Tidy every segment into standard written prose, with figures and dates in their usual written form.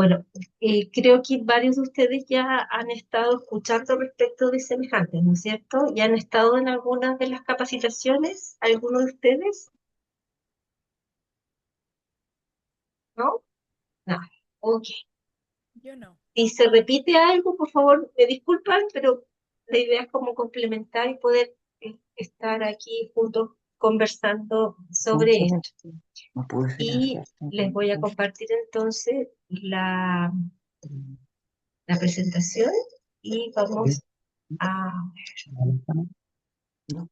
Bueno, creo que varios de ustedes ya han estado escuchando respecto de semejantes, ¿no es cierto? ¿Ya han estado en algunas de las capacitaciones? ¿Alguno de ustedes? ¿No? No. Ok. Yo no. Si se repite algo, por favor, me disculpan, pero la idea es como complementar y poder estar aquí juntos conversando sobre esto. No pude Y silenciar. les voy a compartir entonces la presentación y vamos a... No,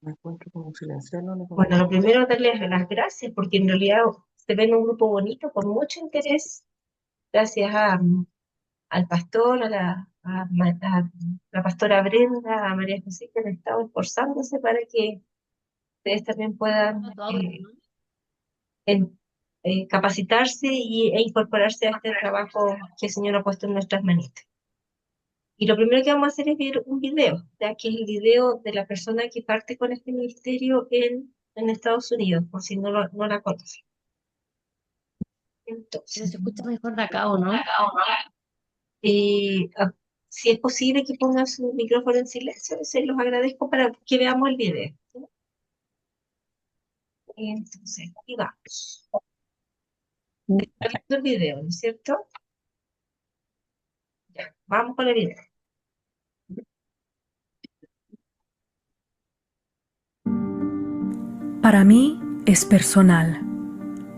me encuentro como silenciarlo. Bueno, lo primero es darles las gracias porque en realidad se ven un grupo bonito con mucho interés. Gracias al pastor, a la pastora Brenda, a María José, que han estado esforzándose para que ustedes también puedan en- capacitarse e incorporarse a este trabajo que el Señor ha puesto en nuestras manitas. Y lo primero que vamos a hacer es ver un video, ya que es el video de la persona que parte con este ministerio en Estados Unidos, por si no la conocen. Pero Entonces, se escucha mejor de acá, ¿o no? eh, ah, si es posible que pongan su micrófono en silencio, se los agradezco para que veamos el video. ¿Sí? Entonces, aquí vamos. Está viendo el video, ¿no es cierto? Ya, vamos con el video. Para mí es personal.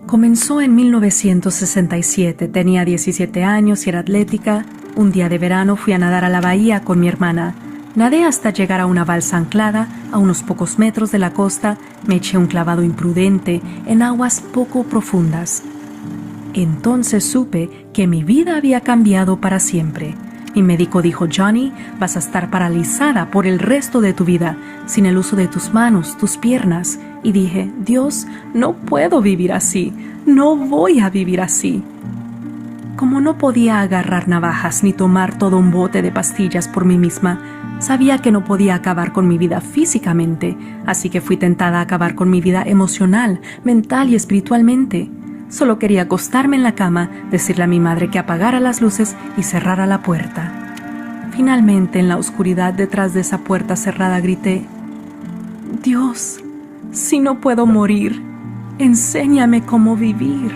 Comenzó en 1967, tenía 17 años y era atlética. Un día de verano fui a nadar a la bahía con mi hermana. Nadé hasta llegar a una balsa anclada a unos pocos metros de la costa. Me eché un clavado imprudente en aguas poco profundas. Entonces supe que mi vida había cambiado para siempre. Mi médico dijo: Johnny, vas a estar paralizada por el resto de tu vida, sin el uso de tus manos, tus piernas. Y dije: Dios, no puedo vivir así, no voy a vivir así. Como no podía agarrar navajas ni tomar todo un bote de pastillas por mí misma, sabía que no podía acabar con mi vida físicamente, así que fui tentada a acabar con mi vida emocional, mental y espiritualmente. Solo quería acostarme en la cama, decirle a mi madre que apagara las luces y cerrara la puerta. Finalmente, en la oscuridad detrás de esa puerta cerrada, grité: Dios, si no puedo morir, enséñame cómo vivir.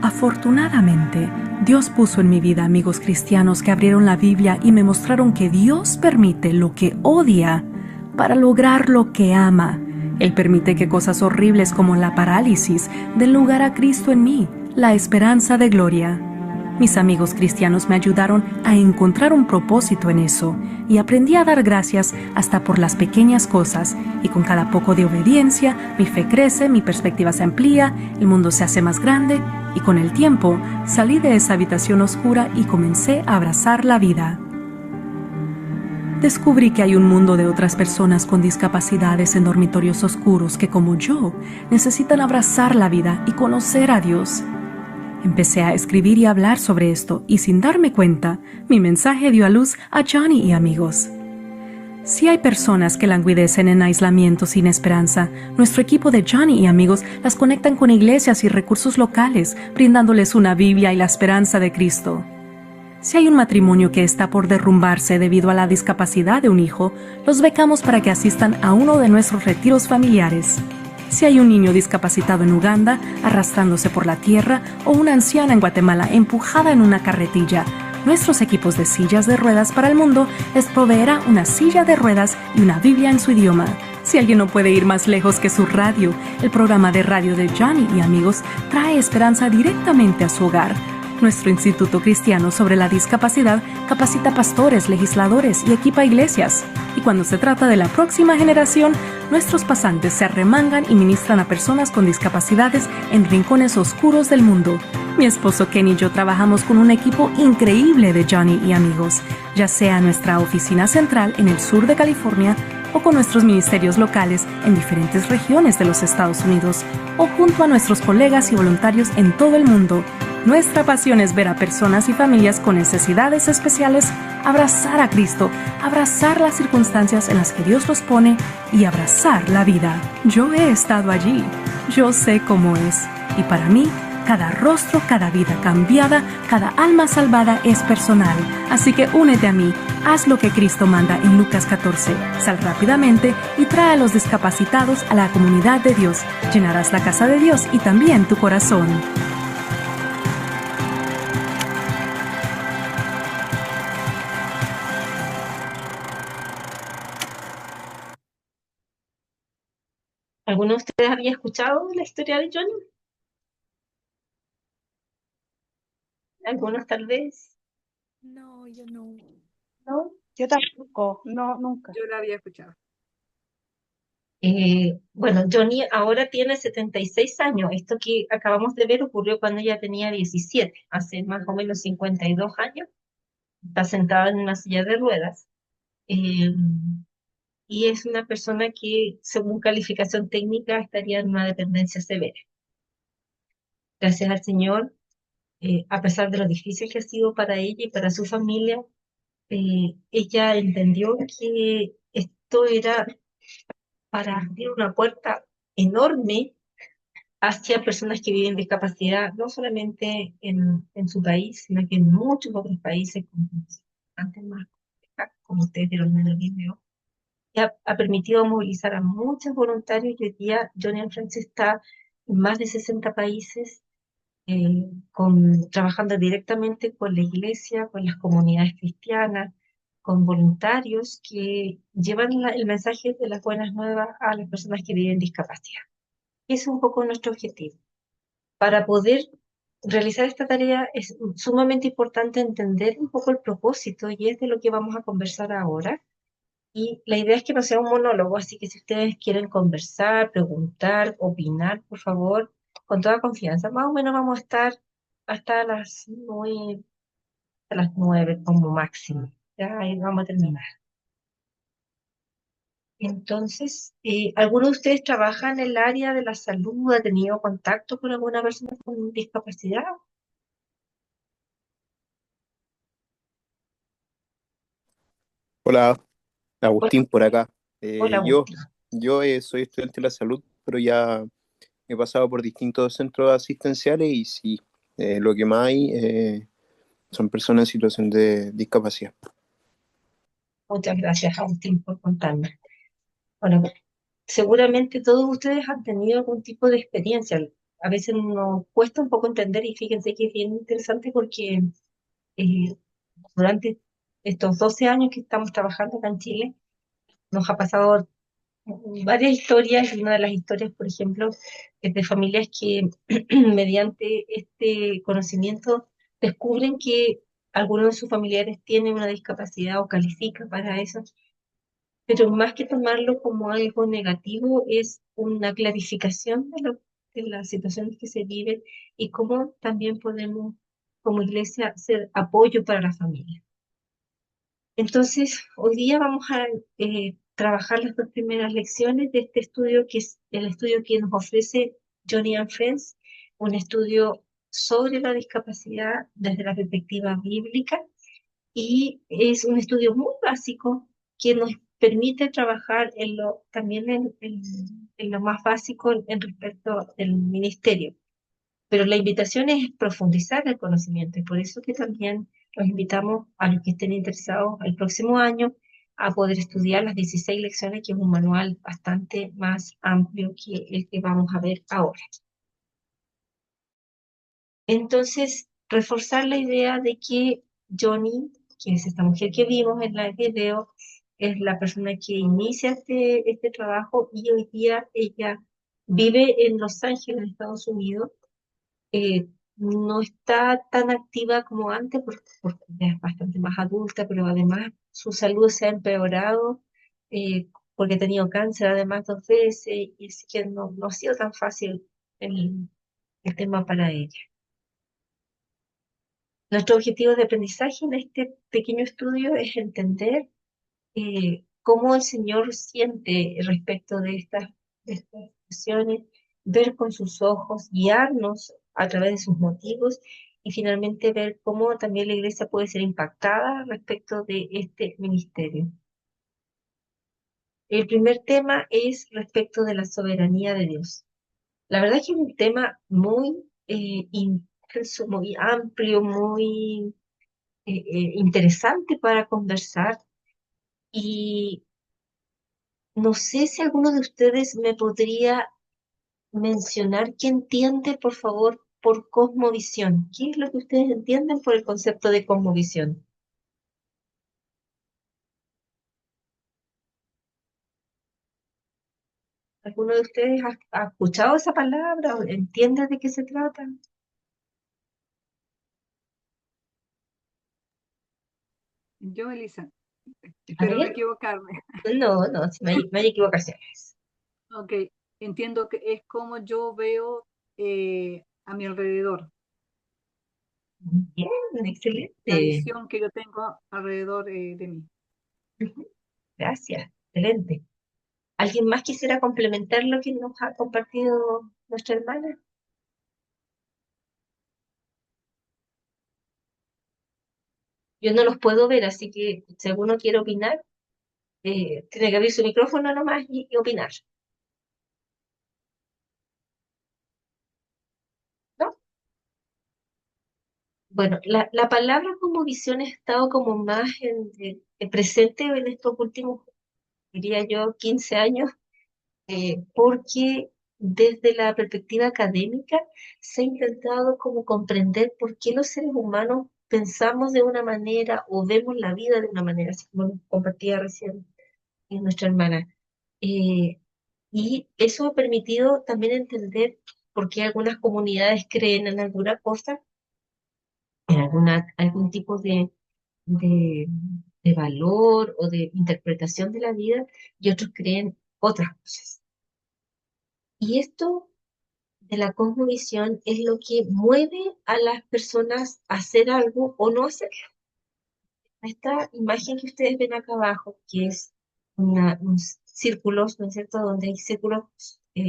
Afortunadamente, Dios puso en mi vida amigos cristianos que abrieron la Biblia y me mostraron que Dios permite lo que odia para lograr lo que ama. Él permite que cosas horribles como la parálisis den lugar a Cristo en mí, la esperanza de gloria. Mis amigos cristianos me ayudaron a encontrar un propósito en eso y aprendí a dar gracias hasta por las pequeñas cosas, y con cada poco de obediencia mi fe crece, mi perspectiva se amplía, el mundo se hace más grande y con el tiempo salí de esa habitación oscura y comencé a abrazar la vida. Descubrí que hay un mundo de otras personas con discapacidades en dormitorios oscuros que, como yo, necesitan abrazar la vida y conocer a Dios. Empecé a escribir y hablar sobre esto y, sin darme cuenta, mi mensaje dio a luz a Johnny y amigos. Si hay personas que languidecen en aislamiento sin esperanza, nuestro equipo de Johnny y amigos las conectan con iglesias y recursos locales, brindándoles una Biblia y la esperanza de Cristo. Si hay un matrimonio que está por derrumbarse debido a la discapacidad de un hijo, los becamos para que asistan a uno de nuestros retiros familiares. Si hay un niño discapacitado en Uganda arrastrándose por la tierra o una anciana en Guatemala empujada en una carretilla, nuestros equipos de sillas de ruedas para el mundo les proveerá una silla de ruedas y una Biblia en su idioma. Si alguien no puede ir más lejos que su radio, el programa de radio de Johnny y amigos trae esperanza directamente a su hogar. Nuestro Instituto Cristiano sobre la Discapacidad capacita pastores, legisladores y equipa iglesias. Y cuando se trata de la próxima generación, nuestros pasantes se arremangan y ministran a personas con discapacidades en rincones oscuros del mundo. Mi esposo Ken y yo trabajamos con un equipo increíble de Johnny y amigos, ya sea nuestra oficina central en el sur de California o con nuestros ministerios locales en diferentes regiones de los Estados Unidos o junto a nuestros colegas y voluntarios en todo el mundo. Nuestra pasión es ver a personas y familias con necesidades especiales abrazar a Cristo, abrazar las circunstancias en las que Dios los pone y abrazar la vida. Yo he estado allí, yo sé cómo es, y para mí Cada rostro, cada vida cambiada, cada alma salvada es personal. Así que únete a mí, haz lo que Cristo manda en Lucas 14. Sal rápidamente y trae a los discapacitados a la comunidad de Dios. Llenarás la casa de Dios y también tu corazón. ¿Alguno de ustedes había escuchado la historia de Johnny? Algunos tal vez, No, yo no. ¿no? Yo tampoco, no, nunca. Yo la había escuchado. Bueno, Johnny ahora tiene 76 años. Esto que acabamos de ver ocurrió cuando ella tenía 17, hace más o menos 52 años. Está sentada en una silla de ruedas. Eh, y es una persona que, según calificación técnica, estaría en una dependencia severa. Gracias al Señor, a pesar de lo difícil que ha sido para ella y para su familia, ella entendió que esto era para abrir una puerta enorme hacia personas que viven discapacidad, no solamente en su país, sino que en muchos otros países, como antes más, como ustedes vieron en el video, y ha permitido movilizar a muchos voluntarios y hoy día Johnny and Friends está en más de 60 países trabajando directamente con la iglesia, con las comunidades cristianas, con voluntarios que llevan el mensaje de las buenas nuevas a las personas que viven discapacidad. Ese es un poco nuestro objetivo. Para poder realizar esta tarea es sumamente importante entender un poco el propósito y es de lo que vamos a conversar ahora. Y la idea es que no sea un monólogo, así que si ustedes quieren conversar, preguntar, opinar, por favor, con toda confianza. Más o menos vamos a estar hasta las 9 como máximo. Ya ahí vamos a terminar. Entonces, ¿alguno de ustedes trabaja en el área de la salud? ¿Ha tenido contacto con alguna persona con discapacidad? Hola, Hola, Agustín por acá. hola, Eh, yo Agustín. yo soy estudiante de la salud, pero ya he pasado por distintos centros asistenciales y sí, lo que más hay son personas en situación de discapacidad. Muchas gracias, Agustín, por contarme. Bueno, seguramente todos ustedes han tenido algún tipo de experiencia. A veces nos cuesta un poco entender y fíjense que es bien interesante porque eh, durante estos 12 años que estamos trabajando acá en Chile, nos ha pasado varias historias y una de las historias, por ejemplo, es de familias que mediante este conocimiento descubren que alguno de sus familiares tiene una discapacidad o califica para eso, pero más que tomarlo como algo negativo, es una clarificación de las situaciones que se viven y cómo también podemos, como iglesia, ser apoyo para la familia. Entonces, hoy día vamos a trabajar las dos primeras lecciones de este estudio, que es el estudio que nos ofrece Johnny and Friends, un estudio sobre la discapacidad desde la perspectiva bíblica, y es un estudio muy básico que nos permite trabajar también en lo más básico en respecto del ministerio. Pero la invitación es profundizar el conocimiento y por eso que también los invitamos a los que estén interesados el próximo año a poder estudiar las 16 lecciones, que es un manual bastante más amplio que el que vamos a ver ahora. Entonces, reforzar la idea de que Johnny, que es esta mujer que vimos en el video, es la persona que inicia este trabajo y hoy día ella vive en Los Ángeles, Estados Unidos. No está tan activa como antes porque ya es bastante más adulta, pero además su salud se ha empeorado porque ha tenido cáncer además 2 veces y así que no ha sido tan fácil el tema para ella. Nuestro objetivo de aprendizaje en este pequeño estudio es entender cómo el Señor siente respecto de estas situaciones, ver con sus ojos, guiarnos a través de sus motivos y finalmente ver cómo también la iglesia puede ser impactada respecto de este ministerio. El primer tema es respecto de la soberanía de Dios. La verdad es que es un tema muy intenso, muy amplio, muy interesante para conversar. Y no sé si alguno de ustedes me podría mencionar qué entiende, por favor, por cosmovisión. ¿Qué es lo que ustedes entienden por el concepto de cosmovisión? ¿Alguno de ustedes ha escuchado esa palabra o entiende de qué se trata? Yo, Elisa, A espero no ver, equivocarme. no, no, si no hay equivocaciones. Ok, entiendo que es como yo veo a mi alrededor, Bien, la excelente. visión que yo tengo alrededor de mí. Ujú, gracias, excelente. ¿Alguien más quisiera complementar lo que nos ha compartido nuestra hermana? Yo no los puedo ver, así que si alguno quiere opinar, tiene que abrir su micrófono nomás y opinar, ¿no? Bueno, la palabra como visión ha estado como más presente en estos últimos, diría yo, 15 años, porque desde la perspectiva académica se ha intentado como comprender por qué los seres humanos pensamos de una manera o vemos la vida de una manera, así como nos compartía recién nuestra hermana. Eh, y eso ha permitido también entender por qué algunas comunidades creen en alguna cosa, en algún tipo de, de valor o de interpretación de la vida, y otros creen otras cosas. Y esto de la cosmovisión es lo que mueve a las personas a hacer algo o no hacer. Esta imagen que ustedes ven acá abajo, que es círculos, ¿no es cierto?, donde hay círculos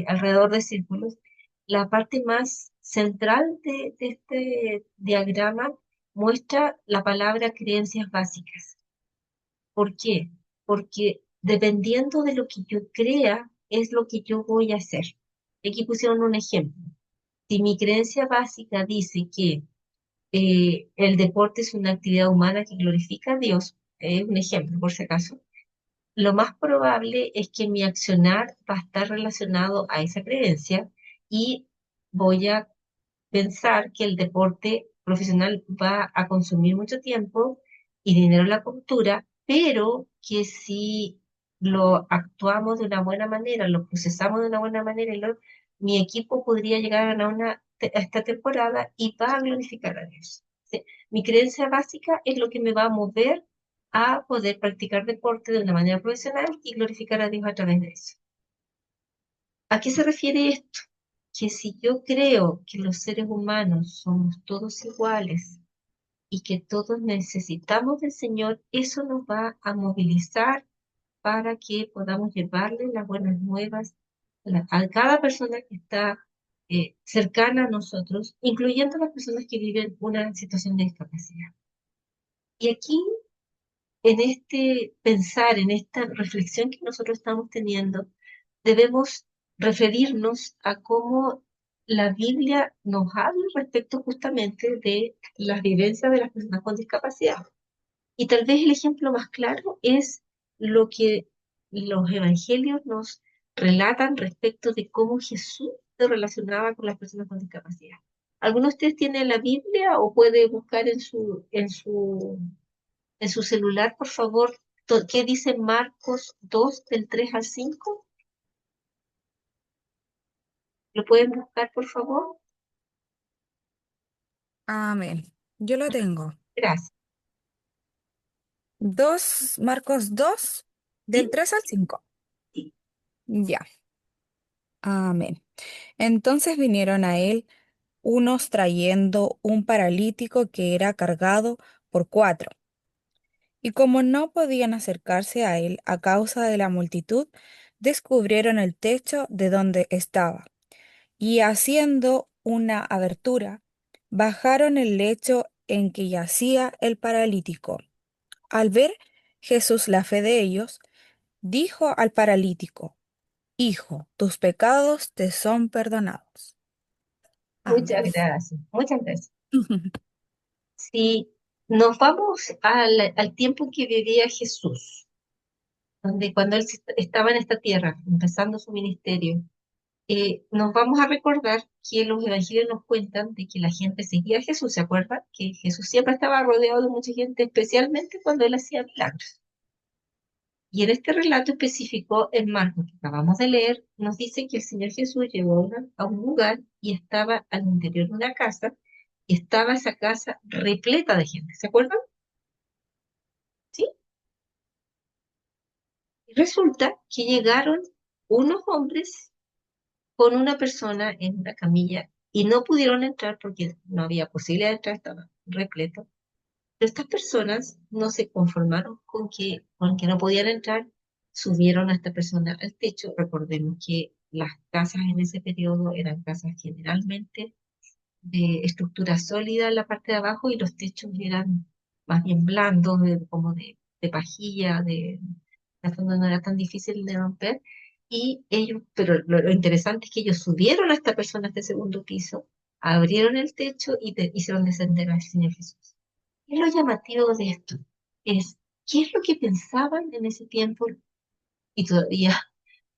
alrededor de círculos, la parte más central de este diagrama muestra la palabra creencias básicas. ¿Por qué? Porque dependiendo de lo que yo crea, es lo que yo voy a hacer. Aquí pusieron un ejemplo. Si mi creencia básica dice que el deporte es una actividad humana que glorifica a Dios, es un ejemplo por si acaso, lo más probable es que mi accionar va a estar relacionado a esa creencia y voy a pensar que el deporte profesional va a consumir mucho tiempo y dinero en la cultura, pero que si lo actuamos de una buena manera, lo procesamos de una buena manera, mi equipo podría llegar a ganar a esta temporada y va a glorificar a Dios. ¿Sí? Mi creencia básica es lo que me va a mover a poder practicar deporte de una manera profesional y glorificar a Dios a través de eso. ¿A qué se refiere esto? Que si yo creo que los seres humanos somos todos iguales y que todos necesitamos del Señor, eso nos va a movilizar para que podamos llevarle las buenas nuevas a cada persona que está cercana a nosotros, incluyendo las personas que viven una situación de discapacidad. Y aquí, en este pensar, en esta reflexión que nosotros estamos teniendo, debemos referirnos a cómo la Biblia nos habla respecto justamente de las vivencias de las personas con discapacidad. Y tal vez el ejemplo más claro es lo que los evangelios nos relatan respecto de cómo Jesús se relacionaba con las personas con discapacidad. ¿Alguno de ustedes tiene la Biblia o puede buscar en su celular, por favor, qué dice Marcos 2 del 3 al 5? ¿Lo pueden buscar, por favor? Amén. Yo lo tengo. Gracias. Marcos 2 del ¿Sí? 3 al 5. Sí. Ya. Amén. Entonces vinieron a él unos trayendo un paralítico que era cargado por cuatro. Y como no podían acercarse a él a causa de la multitud, descubrieron el techo de donde estaba. Y haciendo una abertura, bajaron el lecho en que yacía el paralítico. Al ver Jesús la fe de ellos, dijo al paralítico: Hijo, tus pecados te son perdonados. Muchas Amén. gracias, muchas gracias. Si nos vamos al tiempo en que vivía Jesús, donde cuando él estaba en esta tierra, empezando su ministerio, nos vamos a recordar que los evangelios nos cuentan de que la gente seguía a Jesús, ¿se acuerdan? Que Jesús siempre estaba rodeado de mucha gente, especialmente cuando él hacía milagros. Y en este relato específico, en Marcos, que acabamos de leer, nos dice que el Señor Jesús llegó a un lugar y estaba al interior de una casa, y estaba esa casa repleta de gente, ¿se acuerdan? ¿Sí? Y resulta que llegaron unos hombres con una persona en una camilla y no pudieron entrar porque no había posibilidad de entrar, estaba repleto. Pero estas personas no se conformaron con que no podían entrar, subieron a esta persona al techo. Recordemos que las casas en ese periodo eran casas generalmente de estructura sólida en la parte de abajo y los techos eran más bien blandos, como de pajilla, de fondo no era tan difícil de romper. Y ellos, pero lo interesante es que ellos subieron a esta persona a este segundo piso, abrieron el techo y hicieron descender al Señor Jesús. ¿Qué es lo llamativo de esto? Es qué es lo que pensaban en ese tiempo y todavía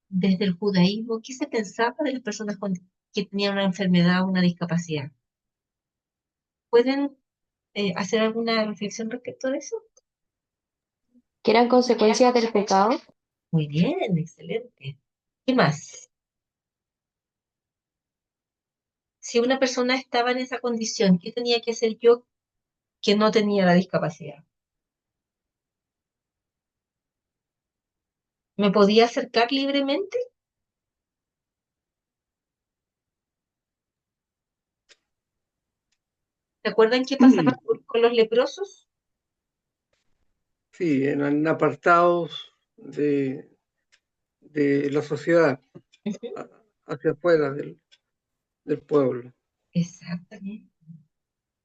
desde el judaísmo, qué se pensaba de las personas que tenían una enfermedad o una discapacidad. ¿Pueden hacer alguna reflexión respecto de eso? Que eran consecuencias del pecado. Muy bien, excelente. ¿Qué más? Si una persona estaba en esa condición, ¿qué tenía que hacer yo que no tenía la discapacidad? ¿Me podía acercar libremente? ¿Se acuerdan qué pasaba con los leprosos? Sí, eran apartados de la sociedad, Ujú. hacia afuera del pueblo. Exactamente.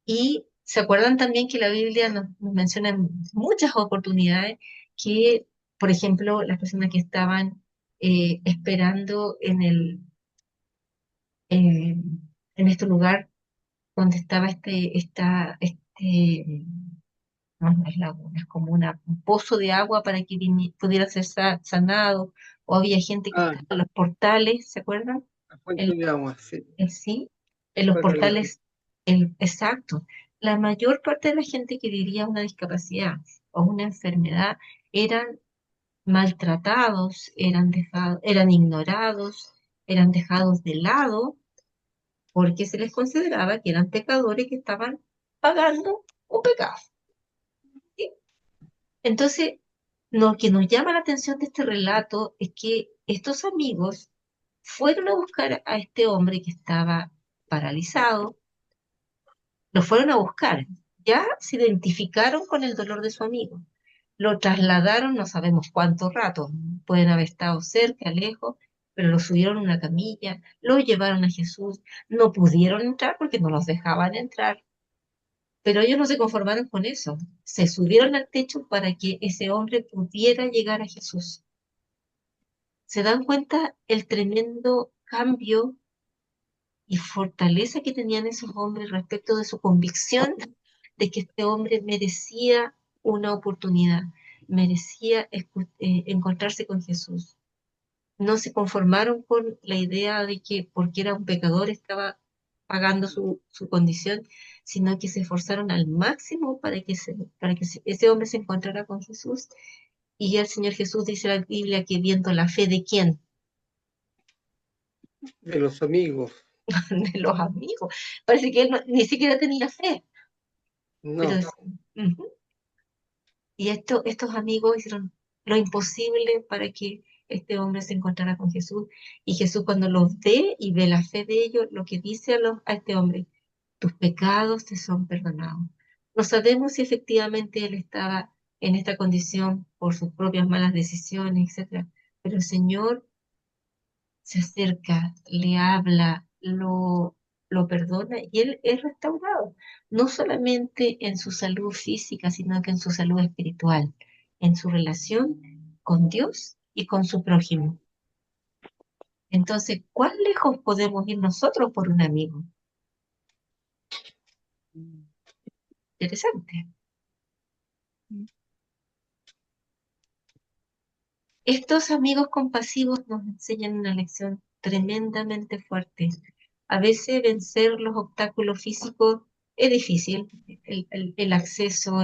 Y se acuerdan también que la Biblia nos menciona en muchas oportunidades que, por ejemplo, las personas que estaban esperando eh, en este lugar donde estaba no es laguna, es como un pozo de agua para que pudiera ser sanado, o había gente que Ah, estaba en los portales, ¿se acuerdan? la fuente de agua, sí, Sí, en los paralítico. portales, exacto. La mayor parte de la gente que vivía una discapacidad o una enfermedad eran maltratados, eran ignorados, eran dejados de lado porque se les consideraba que eran pecadores que estaban pagando un pecado. ¿Sí? Entonces, lo que nos llama la atención de este relato es que estos amigos fueron a buscar a este hombre que estaba paralizado, lo fueron a buscar, ya se identificaron con el dolor de su amigo, lo trasladaron, no sabemos cuánto rato, pueden haber estado cerca, lejos, pero lo subieron a una camilla, lo llevaron a Jesús, no pudieron entrar porque no los dejaban entrar, pero ellos no se conformaron con eso, se subieron al techo para que ese hombre pudiera llegar a Jesús. ¿Se dan cuenta el tremendo cambio y fortaleza que tenían esos hombres respecto de su convicción de que este hombre merecía una oportunidad, merecía encontrarse con Jesús? No se conformaron con la idea de que porque era un pecador estaba pagando su condición, sino que se esforzaron al máximo para que ese hombre se encontrara con Jesús. Y el Señor Jesús dice en la Biblia que viendo la fe de quién, De los amigos, de los amigos. Parece que él ni siquiera tenía fe, pero no, ujú. Y estos amigos hicieron lo imposible para que este hombre se encontrara con Jesús. Y Jesús cuando los ve y ve la fe de ellos, lo que dice a este hombre, tus pecados te son perdonados. No sabemos si efectivamente él estaba en esta condición por sus propias malas decisiones, etcétera, pero el Señor se acerca, le habla, lo perdona y él es restaurado, no solamente en su salud física, sino que en su salud espiritual, en su relación con Dios y con su prójimo. Entonces, ¿cuán lejos podemos ir nosotros por un amigo? Interesante. Estos amigos compasivos nos enseñan una lección tremendamente fuerte. A veces vencer los obstáculos físicos es difícil. El acceso,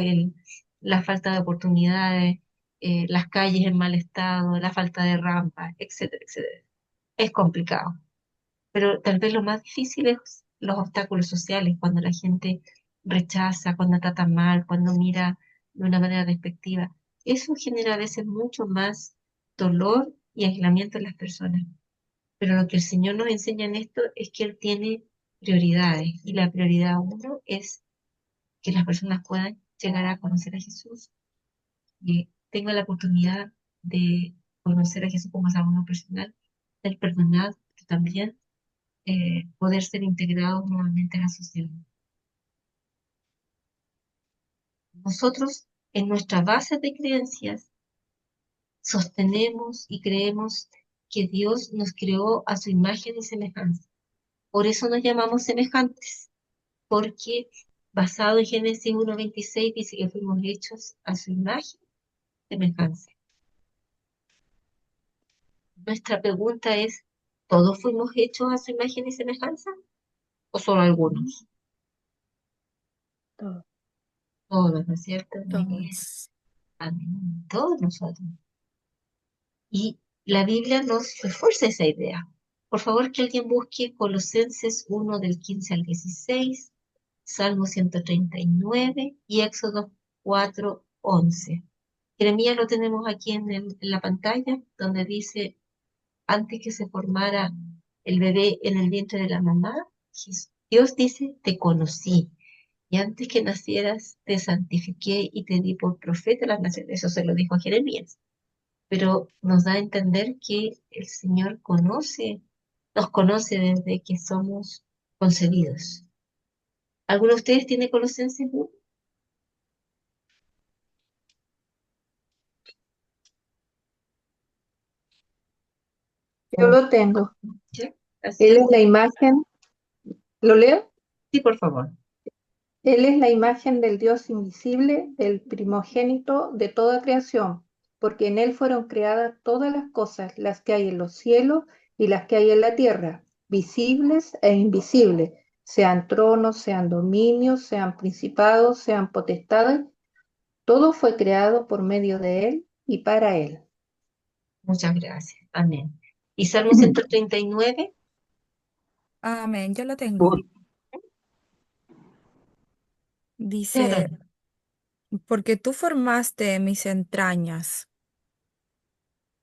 la falta de oportunidades, las calles en mal estado, la falta de rampas, etcétera, etcétera. Es complicado. Pero tal vez lo más difícil es los obstáculos sociales, cuando la gente rechaza, cuando trata mal, cuando mira de una manera despectiva. Eso genera a veces mucho más dolor y aislamiento en las personas. Pero lo que el Señor nos enseña en esto es que Él tiene prioridades. Y la prioridad uno es que las personas puedan llegar a conocer a Jesús, que tengan la oportunidad de conocer a Jesús como salvador personal, ser perdonados, pero también poder ser integrados nuevamente a la sociedad. Nosotros, en nuestra base de creencias, sostenemos y creemos que Dios nos creó a su imagen y semejanza. Por eso nos llamamos semejantes, porque basado en Génesis 1:26 dice que fuimos hechos a su imagen y semejanza. Nuestra pregunta es, ¿todos fuimos hechos a su imagen y semejanza? ¿O solo algunos? Todo. Todos, ¿no es cierto? Muy bien. Todos. Amén. Todos nosotros. Y la Biblia nos refuerza esa idea. Por favor, que alguien busque Colosenses 1 del 15 al 16, Salmo 139 y Éxodo 4:11. Jeremías lo tenemos aquí en la pantalla, donde dice, antes que se formara el bebé en el vientre de la mamá, Dios dice, te conocí. Y antes que nacieras, te santifiqué y te di por profeta a las naciones. Eso se lo dijo a Jeremías. Pero nos da a entender que el Señor nos conoce desde que somos concebidos. ¿Alguno de ustedes tiene Colosenses 1? Yo lo tengo. ¿Ya? Él es Así. la imagen, ¿lo leo? Sí, por favor. Él es la imagen del Dios invisible, el primogénito de toda creación, porque en Él fueron creadas todas las cosas, las que hay en los cielos y las que hay en la tierra, visibles e invisibles, sean tronos, sean dominios, sean principados, sean potestades. Todo fue creado por medio de Él y para Él. Muchas gracias. Amén. ¿Y Salmo 139? Amén, yo lo tengo. Dice, Claro. porque tú formaste mis entrañas,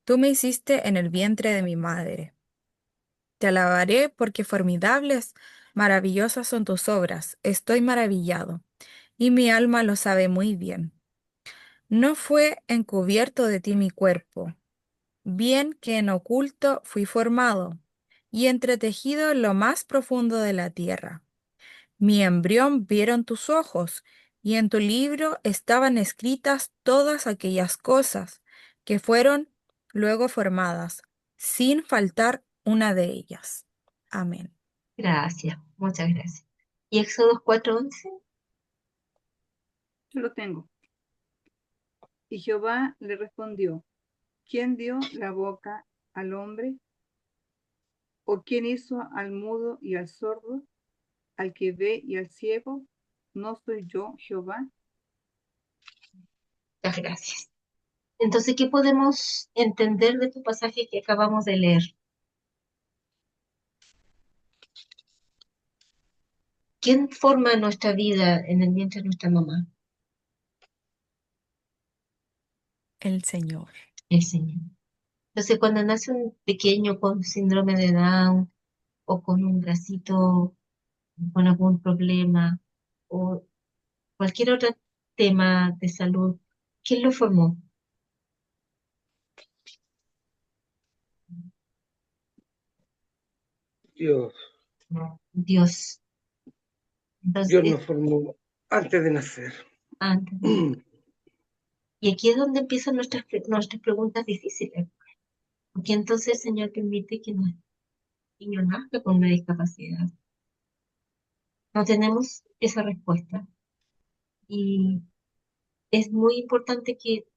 tú me hiciste en el vientre de mi madre. Te alabaré porque formidables, maravillosas son tus obras. Estoy maravillado, y mi alma lo sabe muy bien. No fue encubierto de ti mi cuerpo, bien que en oculto fui formado, y entretejido en lo más profundo de la tierra. Mi embrión vieron tus ojos, y en tu libro estaban escritas todas aquellas cosas que fueron luego formadas, sin faltar una de ellas. Amén. Gracias. Muchas gracias. ¿Y Éxodo 4:11? Yo lo tengo. Y Jehová le respondió, ¿quién dio la boca al hombre? ¿O quién hizo al mudo y al sordo, al que ve y al ciego? ¿No soy yo, Jehová? Muchas gracias. Entonces, ¿qué podemos entender de este pasaje que acabamos de leer? ¿Quién forma nuestra vida en el vientre de nuestra mamá? El Señor. El Señor. Entonces, cuando nace un pequeño con síndrome de Down o con un bracito con algún problema o cualquier otro tema de salud, ¿quién lo formó? Dios, Dios. Entonces, Dios nos formó antes de nacer. antes. Y aquí es donde empiezan nuestras preguntas difíciles. Porque entonces el Señor permite que nuestro niño nazca con una discapacidad. No tenemos esa respuesta. Y es muy importante que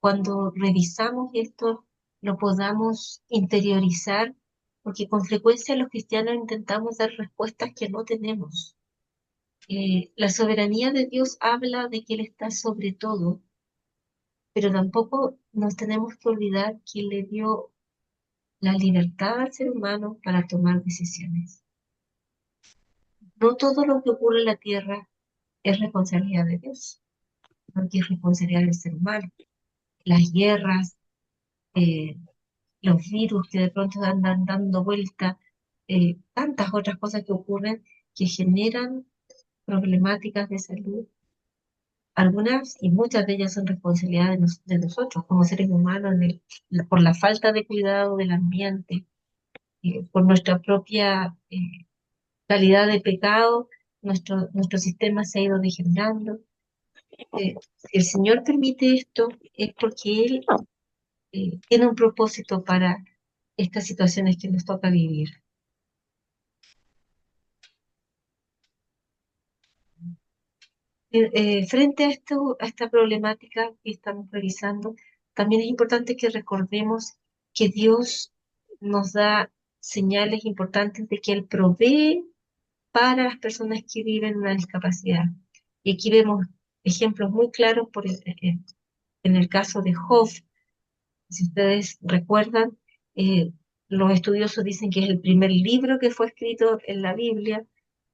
cuando revisamos esto lo podamos interiorizar, porque con frecuencia los cristianos intentamos dar respuestas que no tenemos. La soberanía de Dios habla de que Él está sobre todo, pero tampoco nos tenemos que olvidar que Él le dio la libertad al ser humano para tomar decisiones. No todo lo que ocurre en la tierra es responsabilidad de Dios, porque es responsabilidad del ser humano. Las guerras, eh, los virus que de pronto andan dando vuelta, tantas otras cosas que ocurren que generan problemáticas de salud. Algunas y muchas de ellas son responsabilidad de nosotros como seres humanos, por la falta de cuidado del ambiente, por nuestra propia calidad de pecado, nuestro sistema se ha ido degenerando. Si el Señor permite esto, es porque Él tiene un propósito para estas situaciones que nos toca vivir. Frente a esta problemática que estamos revisando, también es importante que recordemos que Dios nos da señales importantes de que Él provee para las personas que viven una discapacidad. Y aquí vemos ejemplos muy claros en el caso de Job. Si ustedes recuerdan, los estudiosos dicen que es el primer libro que fue escrito en la Biblia,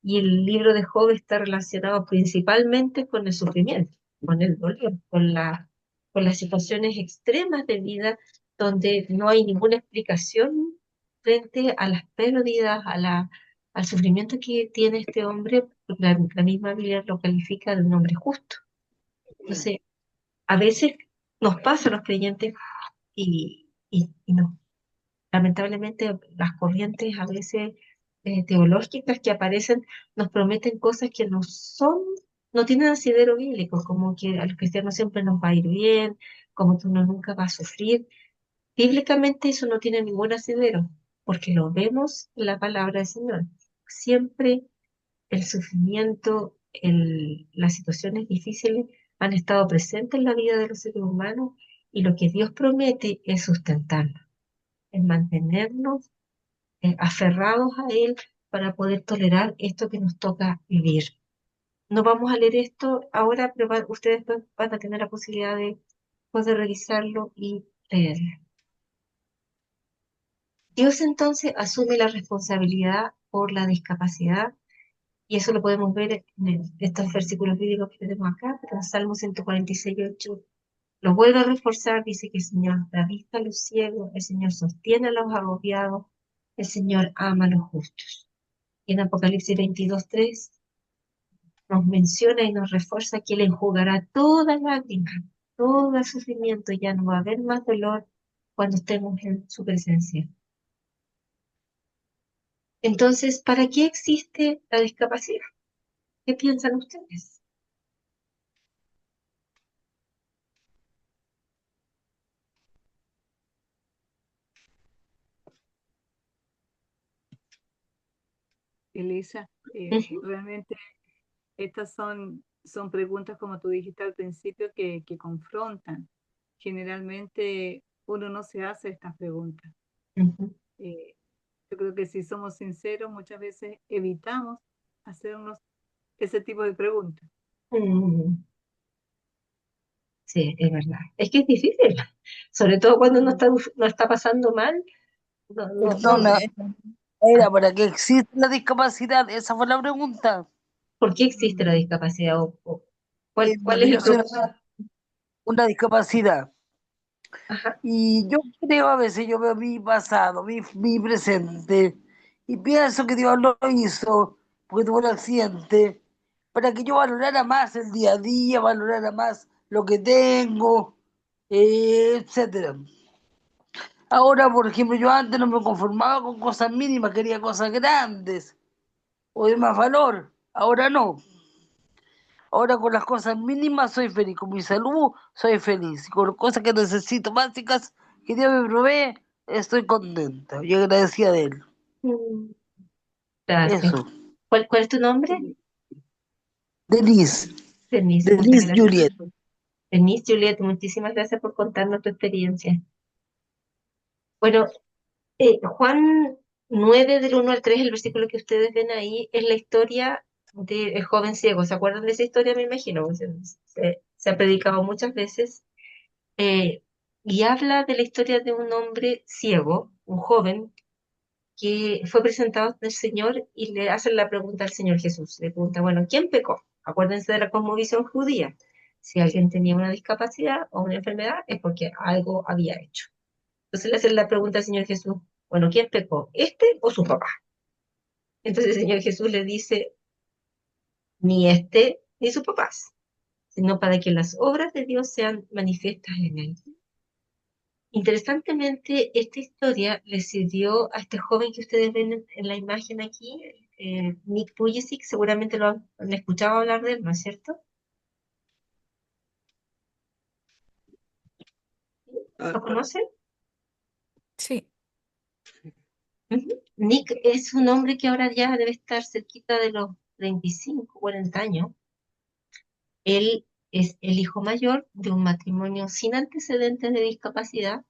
y el libro de Job está relacionado principalmente con el sufrimiento, con el dolor, con las situaciones extremas de vida donde no hay ninguna explicación frente a las pérdidas, al sufrimiento que tiene este hombre, porque la misma Biblia lo califica de un hombre justo. Entonces, a veces nos pasa a los creyentes y no. Lamentablemente las corrientes a veces teológicas que aparecen nos prometen cosas que no son, no tienen asidero bíblico, como que a los cristianos siempre nos va a ir bien, como que uno nunca va a sufrir. Bíblicamente eso no tiene ningún asidero, porque lo vemos en la palabra del Señor. Siempre el sufrimiento, las situaciones difíciles han estado presentes en la vida de los seres humanos, y lo que Dios promete es sustentarnos, es mantenernos aferrados a Él para poder tolerar esto que nos toca vivir. No vamos a leer esto ahora, pero ustedes van a tener la posibilidad de poder revisarlo y leerlo. Dios entonces asume la responsabilidad por la discapacidad, y eso lo podemos ver en estos versículos bíblicos que tenemos acá, pero en Salmo 146:8 lo vuelve a reforzar, dice que el Señor da vista a los ciegos, el Señor sostiene a los agobiados, el Señor ama a los justos. Y en Apocalipsis 22:3 nos menciona y nos refuerza que Él enjugará toda lágrima, todo sufrimiento, y ya no va a haber más dolor cuando estemos en su presencia. Entonces, ¿para qué existe la discapacidad? ¿Qué piensan ustedes? Elisa, Ujú. realmente estas son preguntas, como tú dijiste al principio, que confrontan. Generalmente uno no se hace estas preguntas. Ujú. Eh, yo creo que si somos sinceros, muchas veces evitamos hacernos ese tipo de preguntas. Mm, sí, es verdad. Es que es difícil, sobre todo cuando no está pasando mal. No, no, no. Perdona, era para qué existe la discapacidad. Esa fue la pregunta. ¿Por qué existe la discapacidad? ¿Cuál Porque es el yo soy propósito? una discapacidad. Ajá. Y yo creo, a veces yo veo mi pasado, mi presente, y pienso que Dios lo hizo porque tuve un accidente para que yo valorara más el día a día, valorara más lo que tengo, etcétera. Ahora, por ejemplo, yo antes no me conformaba con cosas mínimas, quería cosas grandes o de más valor. Ahora no. Ahora con las cosas mínimas soy feliz, con mi salud soy feliz, con cosas que necesito básicas que Dios me provee, estoy contenta y agradecida de Él. Mm, gracias. Eso. ¿Cuál es tu nombre? Denise, Denise, muchas Denise gracias. Juliet. Denise, Juliet, muchísimas gracias por contarnos tu experiencia. Bueno, Juan 9 del 1 al 3, el versículo que ustedes ven ahí, es la historia del joven ciego. ¿Se acuerdan de esa historia? Me imagino. Se ha predicado muchas veces. Y habla de la historia de un hombre ciego, un joven, que fue presentado ante el Señor y le hacen la pregunta al Señor Jesús. Le pregunta, bueno, ¿quién pecó? Acuérdense de la cosmovisión judía. Si alguien tenía una discapacidad o una enfermedad, es porque algo había hecho. Entonces le hacen la pregunta al Señor Jesús, bueno, ¿quién pecó? ¿Este o su papá? Entonces el Señor Jesús le dice, ni este ni sus papás, sino para que las obras de Dios sean manifiestas en él. Interesantemente, esta historia le sirvió a este joven que ustedes ven en la imagen aquí, Nick Pujicic, seguramente lo han escuchado hablar de él, ¿no es cierto? ¿Lo conocen? Sí. Ujú. Nick es un hombre que ahora ya debe estar cerquita de los 35, 40 años. Él es el hijo mayor de un matrimonio sin antecedentes de discapacidad,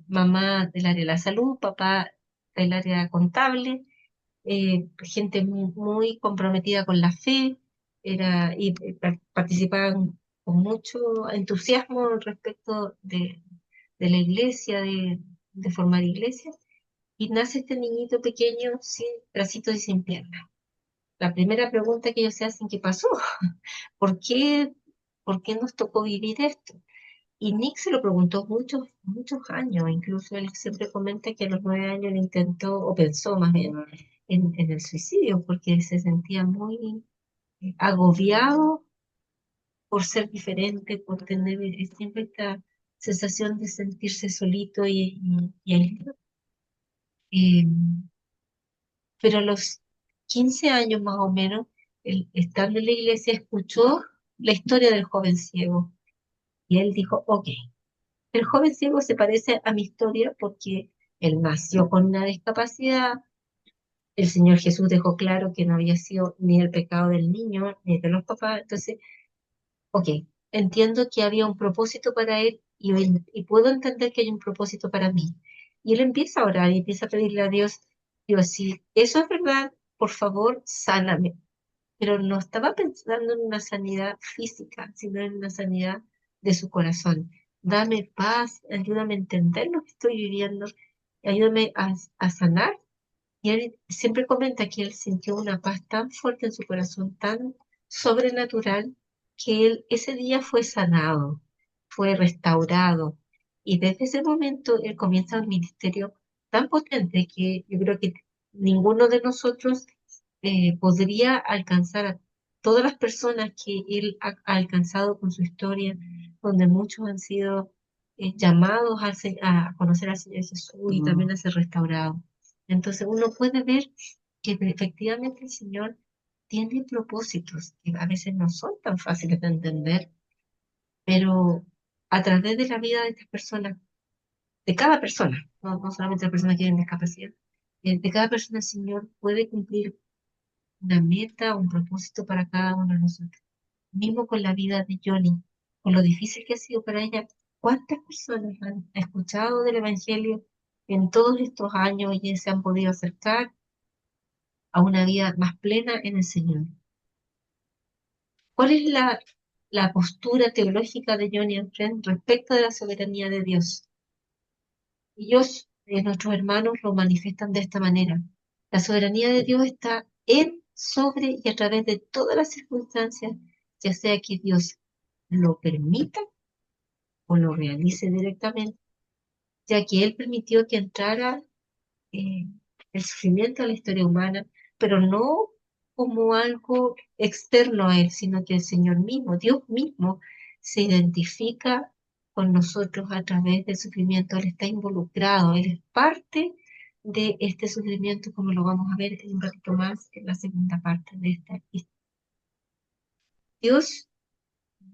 mamá del área de la salud, papá del área contable, gente muy comprometida con la fe, participaban con mucho entusiasmo respecto de la iglesia, de formar iglesias, y nace este niñito pequeño sin bracitos y sin piernas. La primera pregunta que ellos se hacen, ¿qué pasó? ¿Por qué, ¿por qué nos tocó vivir esto? Y Nick se lo preguntó muchos años, incluso él siempre comenta que a los 9 años él intentó, o pensó más bien, en el suicidio, porque se sentía muy agobiado por ser diferente, por tener siempre esta sensación de sentirse solito y aislado. Eh, pero a los 15 años más o menos, él, estando en la iglesia, escuchó la historia del joven ciego. Y él dijo, ok, el joven ciego se parece a mi historia porque él nació con una discapacidad. El Señor Jesús dejó claro que no había sido ni el pecado del niño ni de los papás. Entonces, ok, entiendo que había un propósito para él y puedo entender que hay un propósito para mí. Y él empieza a orar y empieza a pedirle a Dios, Dios, si eso es verdad, por favor, sáname. Pero no estaba pensando en una sanidad física, sino en una sanidad de su corazón. Dame paz, ayúdame a entender lo que estoy viviendo, ayúdame a sanar. Y él siempre comenta que él sintió una paz tan fuerte en su corazón, tan sobrenatural, que él ese día fue sanado, fue restaurado. Y desde ese momento él comienza un ministerio tan potente que yo creo que ninguno de nosotros podría alcanzar a todas las personas que él ha alcanzado con su historia, donde muchos han sido llamados a conocer al Señor Jesús y también a ser restaurados. Entonces uno puede ver que efectivamente el Señor tiene propósitos que a veces no son tan fáciles de entender, pero a través de la vida de estas personas, de cada persona, no solamente de las personas que tienen discapacidad, de cada persona el Señor puede cumplir una meta, un propósito para cada uno de nosotros. Mismo con la vida de Johnny, con lo difícil que ha sido para ella, ¿cuántas personas han escuchado del Evangelio en todos estos años y se han podido acercar a una vida más plena en el Señor? ¿Cuál es la postura teológica de Johnny Friend respecto de la soberanía de Dios? Ellos, nuestros hermanos, lo manifiestan de esta manera. La soberanía de Dios está en, sobre y a través de todas las circunstancias, ya sea que Dios lo permita o lo realice directamente, ya que Él permitió que entrara eh, el sufrimiento a la historia humana, pero no como algo externo a Él, sino que el Señor mismo, Dios mismo, se identifica con nosotros a través del sufrimiento. Él está involucrado, Él es parte de este sufrimiento, como lo vamos a ver en un ratito más en la segunda parte de esta historia. Dios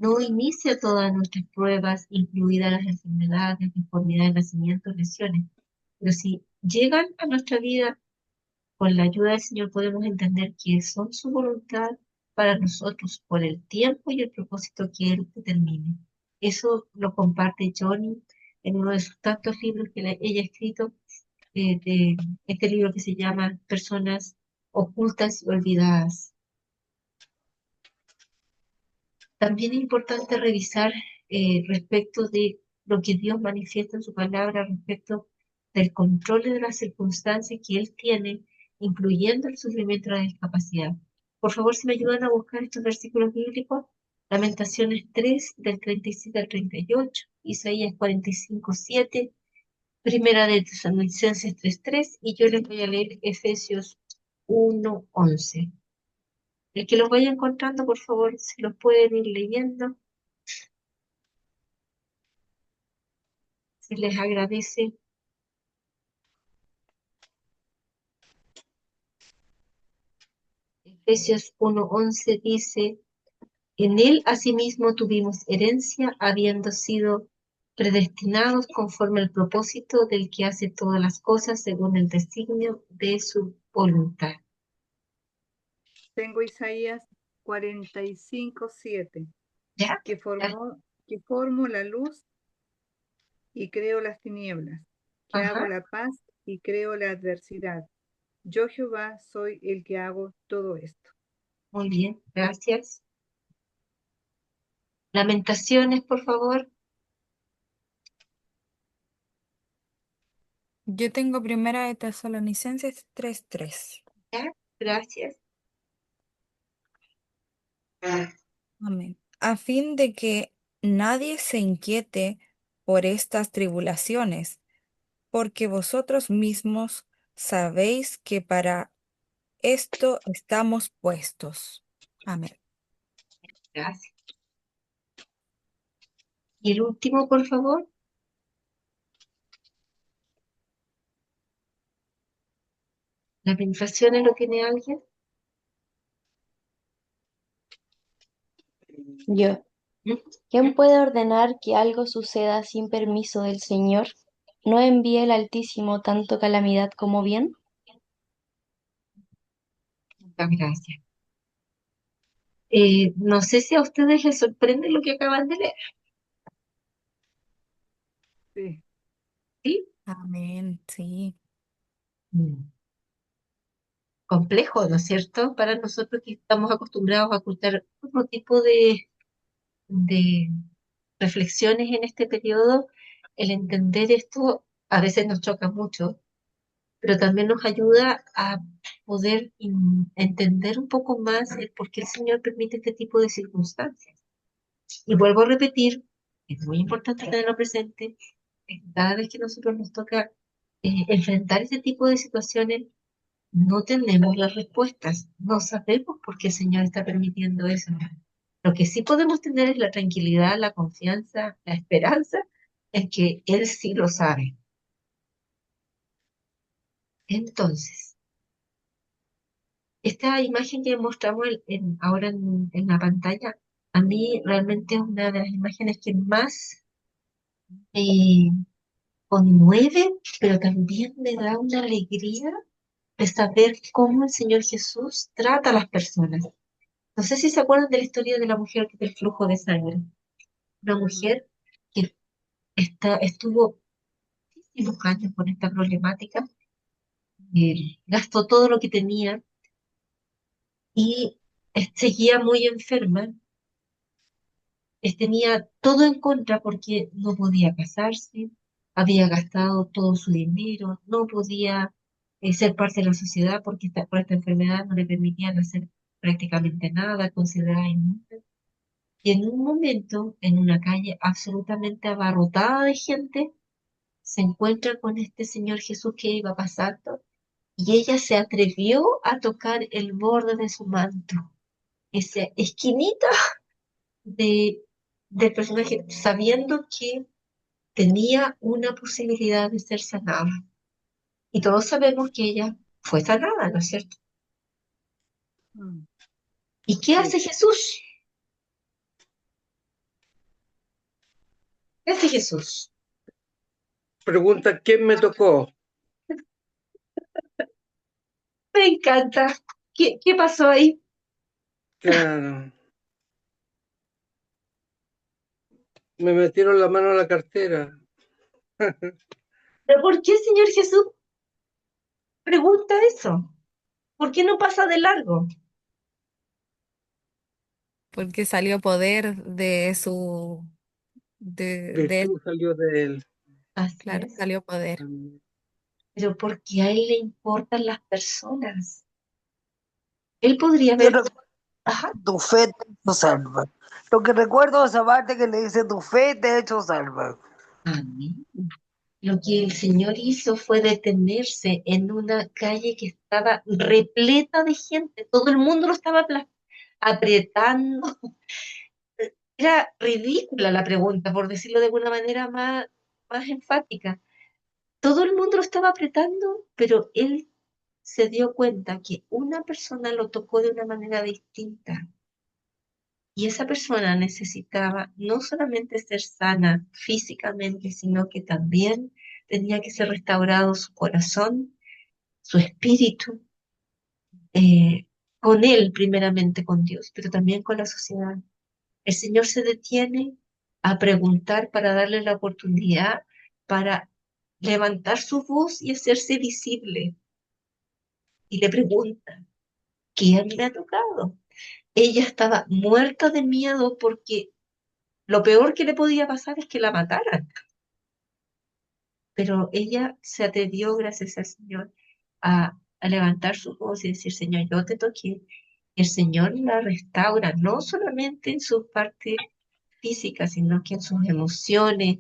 no inicia todas nuestras pruebas, incluidas las enfermedades, deformidades, nacimientos, lesiones, pero si llegan a nuestra vida, con la ayuda del Señor podemos entender que son su voluntad para nosotros por el tiempo y el propósito que Él determine. Eso lo comparte Johnny en uno de sus tantos libros que ella ha escrito, de este libro que se llama Personas ocultas y olvidadas. También es importante revisar respecto de lo que Dios manifiesta en su palabra, respecto del control de las circunstancias que Él tiene, incluyendo el sufrimiento y la discapacidad. Por favor, si me ayudan a buscar estos versículos bíblicos, Lamentaciones 3, del 37 al 38, Isaías 45, 7, Primera de Tesalonicenses 3, 3, y yo les voy a leer Efesios 1, 11. El que los vaya encontrando, por favor, si los pueden ir leyendo, se les agradece. Efesios 1:11 dice, en él asimismo tuvimos herencia, habiendo sido predestinados conforme al propósito del que hace todas las cosas según el designio de su voluntad. Tengo Isaías 45:7, ¿Ya? que formo la luz y creo las tinieblas, que hago Ajá, la paz y creo la adversidad. Yo Jehová soy el que hago todo esto. muy bien, gracias. Lamentaciones, por favor. Yo tengo Primera de Tesalonicenses 3:3. ¿Ya? Gracias. Amén. A fin de que nadie se inquiete por estas tribulaciones, porque vosotros mismos sabéis que para esto estamos puestos. Amén. Gracias. Y el último, por favor. ¿Lamentaciones lo tiene alguien? Yo. ¿Mm? ¿Quién puede ordenar que algo suceda sin permiso del Señor? ¿No envía el Altísimo tanto calamidad como bien? Muchas gracias. No sé si a ustedes les sorprende lo que acaban de leer, Sí. ¿sí? Amén, sí. Mm. Complejo, ¿no es cierto? Para nosotros que estamos acostumbrados a ocultar otro tipo de reflexiones en este periodo, el entender esto a veces nos choca mucho, pero también nos ayuda a poder entender un poco más el por qué el Señor permite este tipo de circunstancias. Y vuelvo a repetir, es muy importante tenerlo presente, que cada vez que nosotros nos toca enfrentar este tipo de situaciones, no tenemos las respuestas, no sabemos por qué el Señor está permitiendo eso. Lo que sí podemos tener es la tranquilidad, la confianza, la esperanza en que Él sí lo sabe. Entonces, esta imagen que mostramos ahora en la pantalla, a mí realmente es una de las imágenes que más me conmueve, pero también me da una alegría de saber cómo el Señor Jesús trata a las personas. No sé si se acuerdan de la historia de la mujer del flujo de sangre. Una mujer que estuvo muchísimos años con esta problemática, gastó todo lo que tenía y seguía muy enferma. Tenía todo en contra porque no podía casarse, había gastado todo su dinero, no podía ser parte de la sociedad porque por esta enfermedad no le permitían hacer prácticamente nada, considerada inmune. Y en un momento, en una calle absolutamente abarrotada de gente, se encuentra con este Señor Jesús que iba pasando y ella se atrevió a tocar el borde de su manto, esa esquinita de, del personaje, sabiendo que tenía una posibilidad de ser sanada. Y todos sabemos que ella fue sanada, ¿no es cierto? Mm. ¿Y qué hace Jesús? ¿Qué hace Jesús? Pregunta, ¿quién me tocó? Me encanta. ¿Qué pasó ahí? Claro. Me metieron la mano a la cartera. ¿Pero por qué el Señor Jesús pregunta eso? ¿Por qué no pasa de largo? Porque salió poder de de él, Virtud salió de él. Así claro, es. salió poder. Pero porque a él le importan las personas. Él podría Yo haber, recuerdo, ajá, tu fe te ha hecho salva. Lo que recuerdo es esa parte que le dice, tu fe te ha hecho salva. amén. Lo que el Señor hizo fue detenerse en una calle que estaba repleta de gente. Todo el mundo lo estaba apretando. Era ridícula la pregunta, por decirlo de alguna manera más enfática. Todo el mundo lo estaba apretando, pero él se dio cuenta que una persona lo tocó de una manera distinta. Y esa persona necesitaba no solamente ser sana físicamente, sino que también tenía que ser restaurado su corazón, su espíritu, eh, con él primeramente, con Dios, pero también con la sociedad. El Señor se detiene a preguntar para darle la oportunidad para levantar su voz y hacerse visible. Y le pregunta, ¿quién me ha tocado? Ella estaba muerta de miedo porque lo peor que le podía pasar es que la mataran. Pero ella se atrevió, gracias al Señor, a levantar su voz y decir, Señor, yo te toqué. El Señor la restaura, no solamente en su parte física, sino que en sus emociones,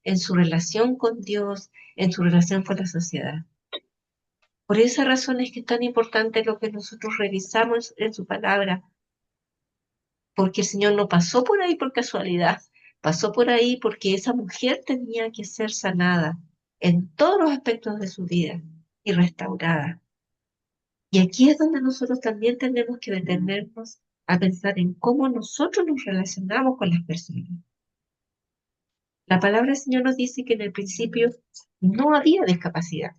en su relación con Dios, en su relación con la sociedad. Por esa razón es que es tan importante lo que nosotros revisamos en su palabra, porque el Señor no pasó por ahí por casualidad, pasó por ahí porque esa mujer tenía que ser sanada en todos los aspectos de su vida y restaurada. Y aquí es donde nosotros también tenemos que detenernos a pensar en cómo nosotros nos relacionamos con las personas. La palabra del Señor nos dice que en el principio no había discapacidad.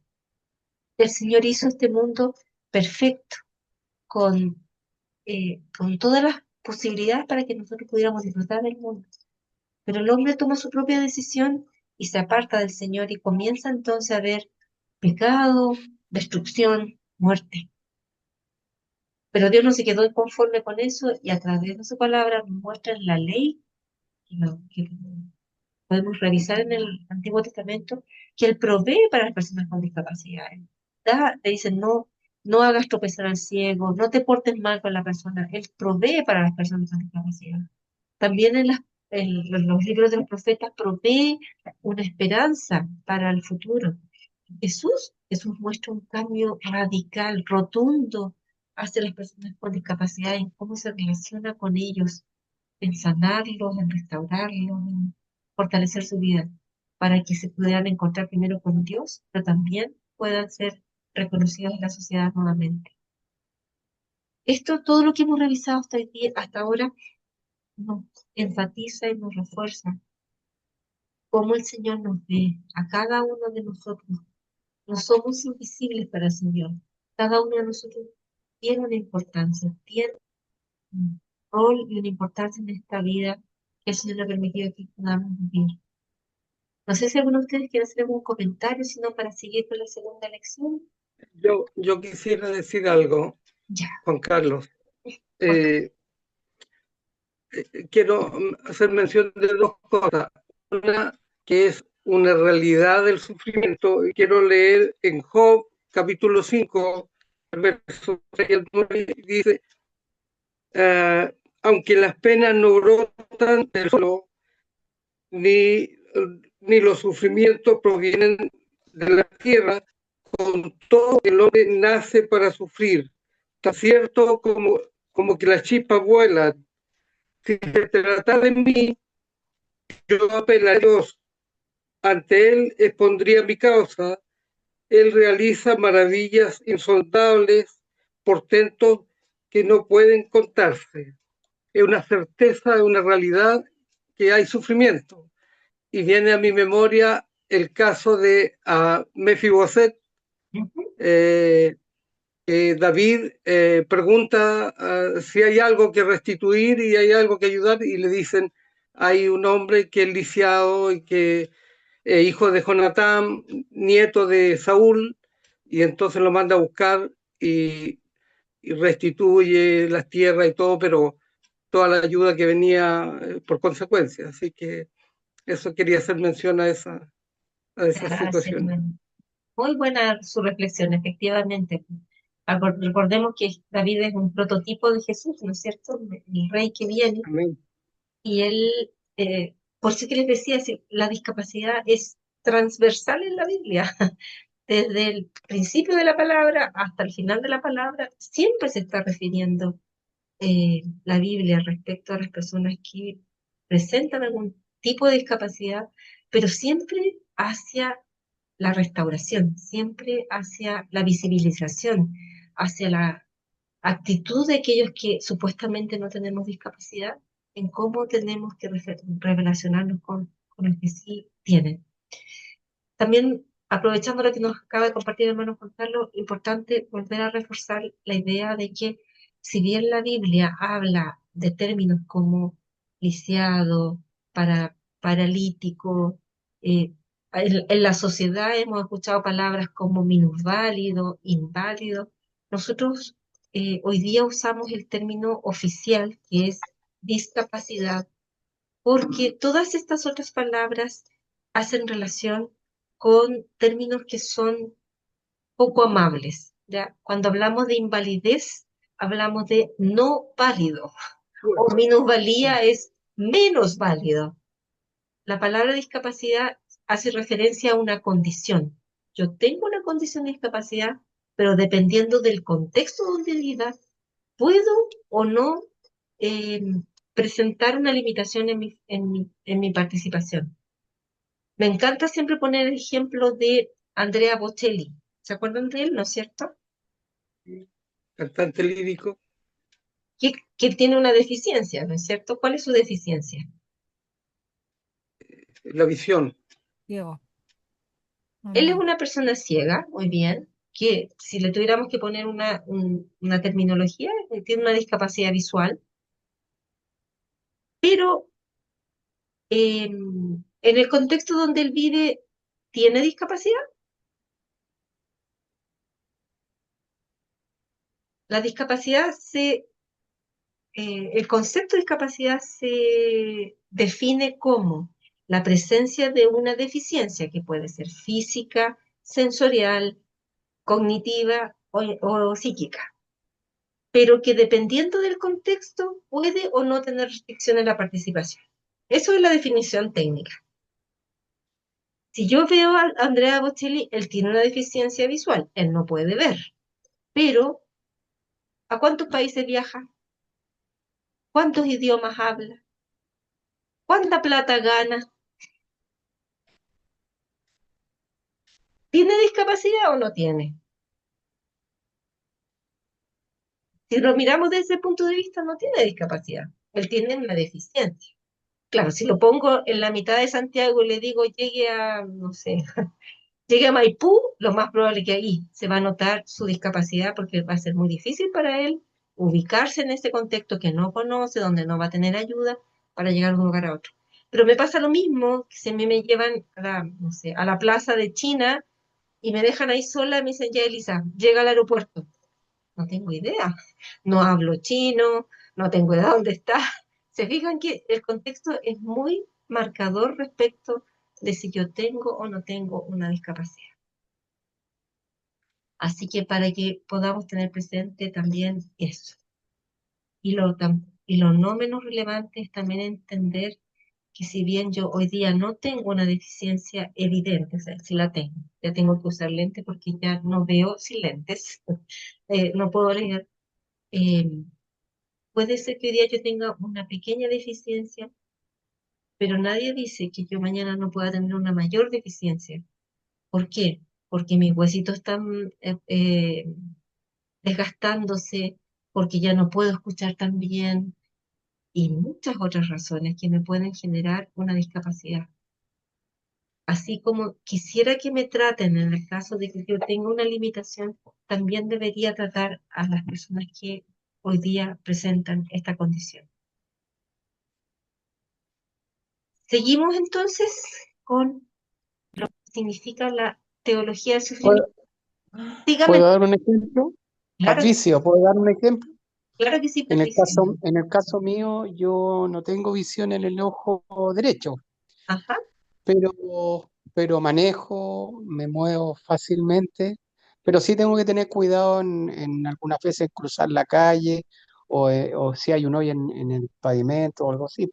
El Señor hizo este mundo perfecto, con todas las posibilidades para que nosotros pudiéramos disfrutar del mundo. Pero el hombre toma su propia decisión y se aparta del Señor y comienza entonces a ver pecado, destrucción, muerte. Pero Dios no se quedó inconforme con eso y a través de su palabra nos muestra en la ley, que podemos revisar en el Antiguo Testamento, que Él provee para las personas con discapacidades. Te dicen, no, no hagas tropezar al ciego, no te portes mal con la persona. Él provee para las personas con discapacidad. También en los libros de los profetas provee una esperanza para el futuro. Jesús muestra un cambio radical, rotundo hacia las personas con discapacidad, en cómo se relaciona con ellos, en sanarlos, en restaurarlos, en fortalecer su vida, para que se pudieran encontrar primero con Dios, pero también puedan ser reconocidos en la sociedad nuevamente. Esto, todo lo que hemos revisado hasta ahora, nos enfatiza y nos refuerza cómo el Señor nos ve a cada uno de nosotros. No somos invisibles para el Señor. Cada uno de nosotros tiene una importancia, tiene un rol y una importancia en esta vida que el Señor ha permitido que podamos vivir. No sé si alguno de ustedes quiere hacer algún comentario, sino para seguir con la segunda lección. Yo quisiera decir algo, Ya, Juan Carlos. por Quiero hacer mención de dos cosas. Una, que es una realidad del sufrimiento, y quiero leer en Job, capítulo 5, verso 6 al 9, dice, aunque las penas no brotan del suelo, ni, ni los sufrimientos provienen de la tierra, con todo el hombre nace para sufrir, tan cierto como que las chispas vuelan. Si se trata de mí, yo apelaré a Dios, ante Él expondría mi causa. Él realiza maravillas insondables, portentos que no pueden contarse. Es una certeza, es una realidad que hay sufrimiento. Y viene a mi memoria el caso de Mefiboset, David pregunta si hay algo que restituir y hay algo que ayudar, y le dicen, hay un hombre que es lisiado y que hijo de Jonatán, nieto de Saúl, y entonces lo manda a buscar y restituye las tierras y todo, pero toda la ayuda que venía por consecuencia. Así que eso quería hacer mención a esa Gracias, situación. hermano. Muy buena su reflexión, efectivamente. Recordemos que David es un prototipo de Jesús, ¿no es cierto? El rey que viene. Amén. Y él, por eso que les decía, la discapacidad es transversal en la Biblia. Desde el principio de la palabra hasta el final de la palabra, siempre se está refiriendo la Biblia respecto a las personas que presentan algún tipo de discapacidad, pero siempre hacia la restauración, siempre hacia la visibilización, hacia la actitud de aquellos que supuestamente no tenemos discapacidad, en cómo tenemos que relacionarnos con los que sí tienen. También, aprovechando lo que nos acaba de compartir el hermano Juan Carlos, importante volver a reforzar la idea de que si bien la Biblia habla de términos como lisiado, paralítico, en la sociedad hemos escuchado palabras como minusválido, inválido. Nosotros hoy día usamos el término oficial que es discapacidad porque todas estas otras palabras hacen relación con términos que son poco amables, ¿ya? Cuando hablamos de invalidez, hablamos de no válido, o minusvalía es menos válido. La palabra discapacidad hace referencia a una condición. Yo tengo una condición de discapacidad, pero dependiendo del contexto donde viva, puedo o no eh, presentar una limitación en mi participación. Me encanta siempre poner el ejemplo de Andrea Bocelli. ¿Se acuerdan de él, no es cierto? Cantante lírico. Que tiene una deficiencia, ¿no es cierto? ¿Cuál es su deficiencia? La visión. Diego. Él es una persona ciega, muy bien, que si le tuviéramos que poner una terminología, tiene una discapacidad visual, pero en el contexto donde él vive, ¿tiene discapacidad? La discapacidad el concepto de discapacidad se define como la presencia de una deficiencia que puede ser física, sensorial, cognitiva o psíquica, pero que dependiendo del contexto puede o no tener restricción en la participación. Eso es la definición técnica. Si yo veo a Andrea Bocelli, él tiene una deficiencia visual, él no puede ver, pero ¿a cuántos países viaja? ¿Cuántos idiomas habla? ¿Cuánta plata gana? ¿Tiene discapacidad o no tiene? Si lo miramos desde ese punto de vista, no tiene discapacidad, él tiene una deficiencia. Claro, si lo pongo en la mitad de Santiago y le digo llegue a, no sé, llegue a Maipú, lo más probable es que ahí se va a notar su discapacidad porque va a ser muy difícil para él ubicarse en ese contexto que no conoce, donde no va a tener ayuda para llegar de un lugar a otro. Pero me pasa lo mismo que si a mí me llevan a la, no sé, a la plaza de China y me dejan ahí sola, me dicen, ya Elisa, llega al aeropuerto. No tengo idea, no hablo chino, no tengo idea dónde está. Se fijan que el contexto es muy marcador respecto de si yo tengo o no tengo una discapacidad. Así que para que podamos tener presente también eso. Y lo no menos relevante es también entender que si bien yo hoy día no tengo una deficiencia evidente, o sea, sí la tengo, ya tengo que usar lentes porque ya no veo sin lentes, no puedo leer. eh, Puede ser que hoy día yo tenga una pequeña deficiencia, pero nadie dice que yo mañana no pueda tener una mayor deficiencia. ¿Por qué? Porque mis huesitos están desgastándose, porque ya no puedo escuchar tan bien y muchas otras razones que me pueden generar una discapacidad. Así como quisiera que me traten en el caso de que yo tenga una limitación, también debería tratar a las personas que hoy día presentan esta condición. Seguimos entonces con lo que significa la teología del sufrimiento. ¿Puedo, Dígame, puedo dar un ejemplo? claro, Patricio, ¿puedo dar un ejemplo? claro que sí, En el Patricia. caso mío, yo no tengo visión en el ojo derecho, Ajá. pero manejo, me muevo fácilmente, pero sí tengo que tener cuidado en algunas veces cruzar la calle o si hay un hoyo en el pavimento o algo así.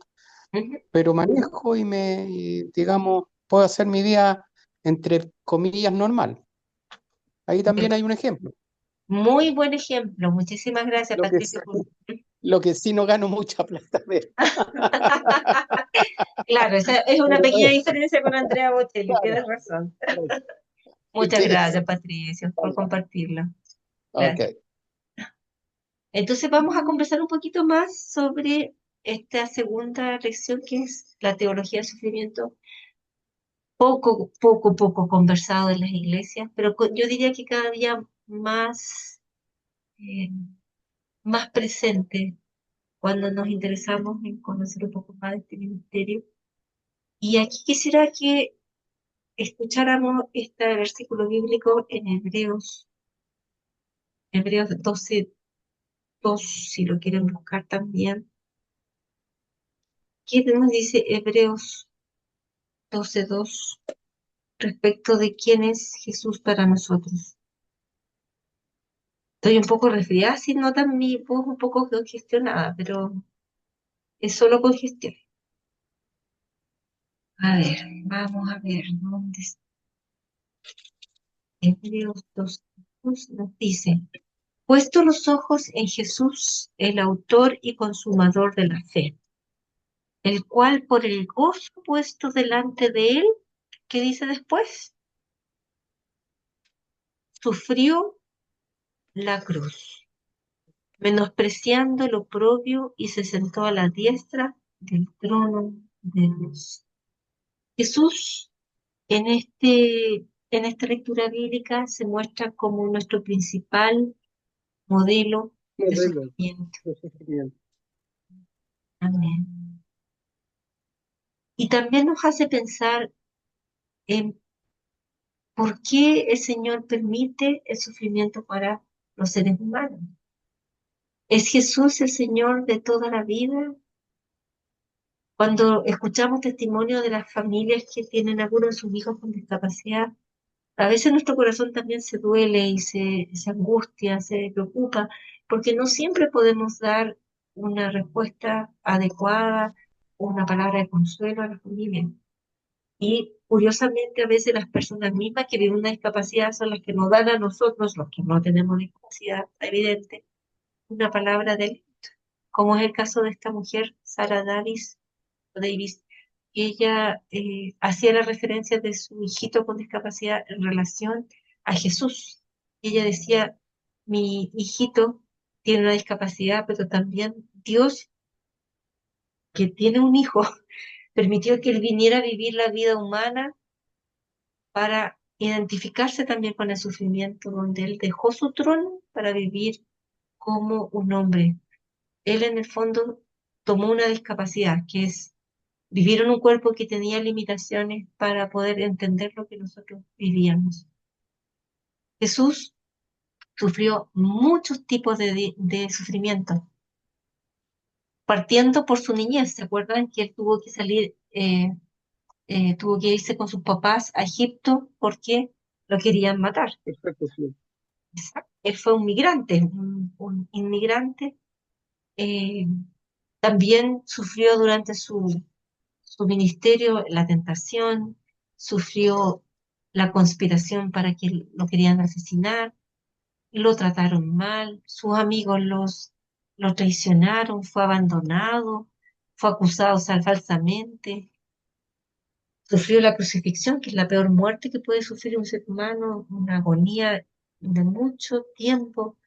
Ujú. Pero manejo digamos, puedo hacer mi vida entre comillas normal. Ahí también hay un ejemplo. Muy buen ejemplo. Muchísimas gracias, Lo que sí, Patricia. lo que sí no gano mucha plata de. Claro, esa es una Pero, pequeña diferencia con Andrea Bocelli, claro, tienes razón. claro. Muchas Eso. gracias, Patricia, por compartirlo. Ok. Gracias. Entonces vamos a conversar un poquito más sobre esta segunda lección que es la teología del sufrimiento, poco conversado en las iglesias, pero yo diría que cada día eh, más presente cuando nos interesamos en conocer un poco más de este ministerio. Y aquí quisiera que escucháramos este versículo bíblico en Hebreos 12:2, si lo quieren buscar también. ¿Qué nos dice Hebreos 12:2 respecto de quién es Jesús para nosotros? Estoy un poco resfriada, si notan mi voz un poco congestionada, pero es solo congestión. A ver, vamos a ver, ¿dónde está? Hebreos 12:2 nos dice: puesto los ojos en Jesús, el autor y consumador de la fe, el cual por el gozo puesto delante de él, ¿qué dice después? Sufrió la cruz, menospreciando lo propio, y se sentó a la diestra del trono de Dios. Jesús, en esta lectura bíblica, se muestra como nuestro principal modelo de Modelo sufrimiento. de sufrimiento. Amén. Y también nos hace pensar en por qué el Señor permite el sufrimiento para los seres humanos. ¿Es Jesús el Señor de toda la vida? Cuando escuchamos testimonios de las familias que tienen algunos de sus hijos con discapacidad, a veces nuestro corazón también se duele y se angustia, se preocupa, porque no siempre podemos dar una respuesta adecuada, una palabra de consuelo a la familia. Y curiosamente, a veces las personas mismas que viven una discapacidad son las que nos dan a nosotros, los que no tenemos discapacidad evidente, una palabra de aliento, como es el caso de esta mujer, Sara Davis, y ella hacía la referencia de su hijito con discapacidad en relación a Jesús. Y ella decía: mi hijito tiene una discapacidad, pero también Dios, que tiene un hijo, permitió que él viniera a vivir la vida humana para identificarse también con el sufrimiento, donde él dejó su trono para vivir como un hombre. Él en el fondo tomó una discapacidad, que es vivir en un cuerpo que tenía limitaciones para poder entender lo que nosotros vivíamos. Jesús sufrió muchos tipos de sufrimiento, partiendo por su niñez. ¿Se acuerdan que él tuvo que salir, tuvo que irse con sus papás a Egipto porque lo querían matar? Perfecto, sí. Exacto. Él fue un migrante, un inmigrante. eh, También sufrió durante su ministerio la tentación, sufrió la conspiración para que lo querían asesinar, lo trataron mal, sus amigos lo traicionaron, fue abandonado, fue acusado falsamente, sufrió la crucifixión, que es la peor muerte que puede sufrir un ser humano, una agonía de mucho tiempo.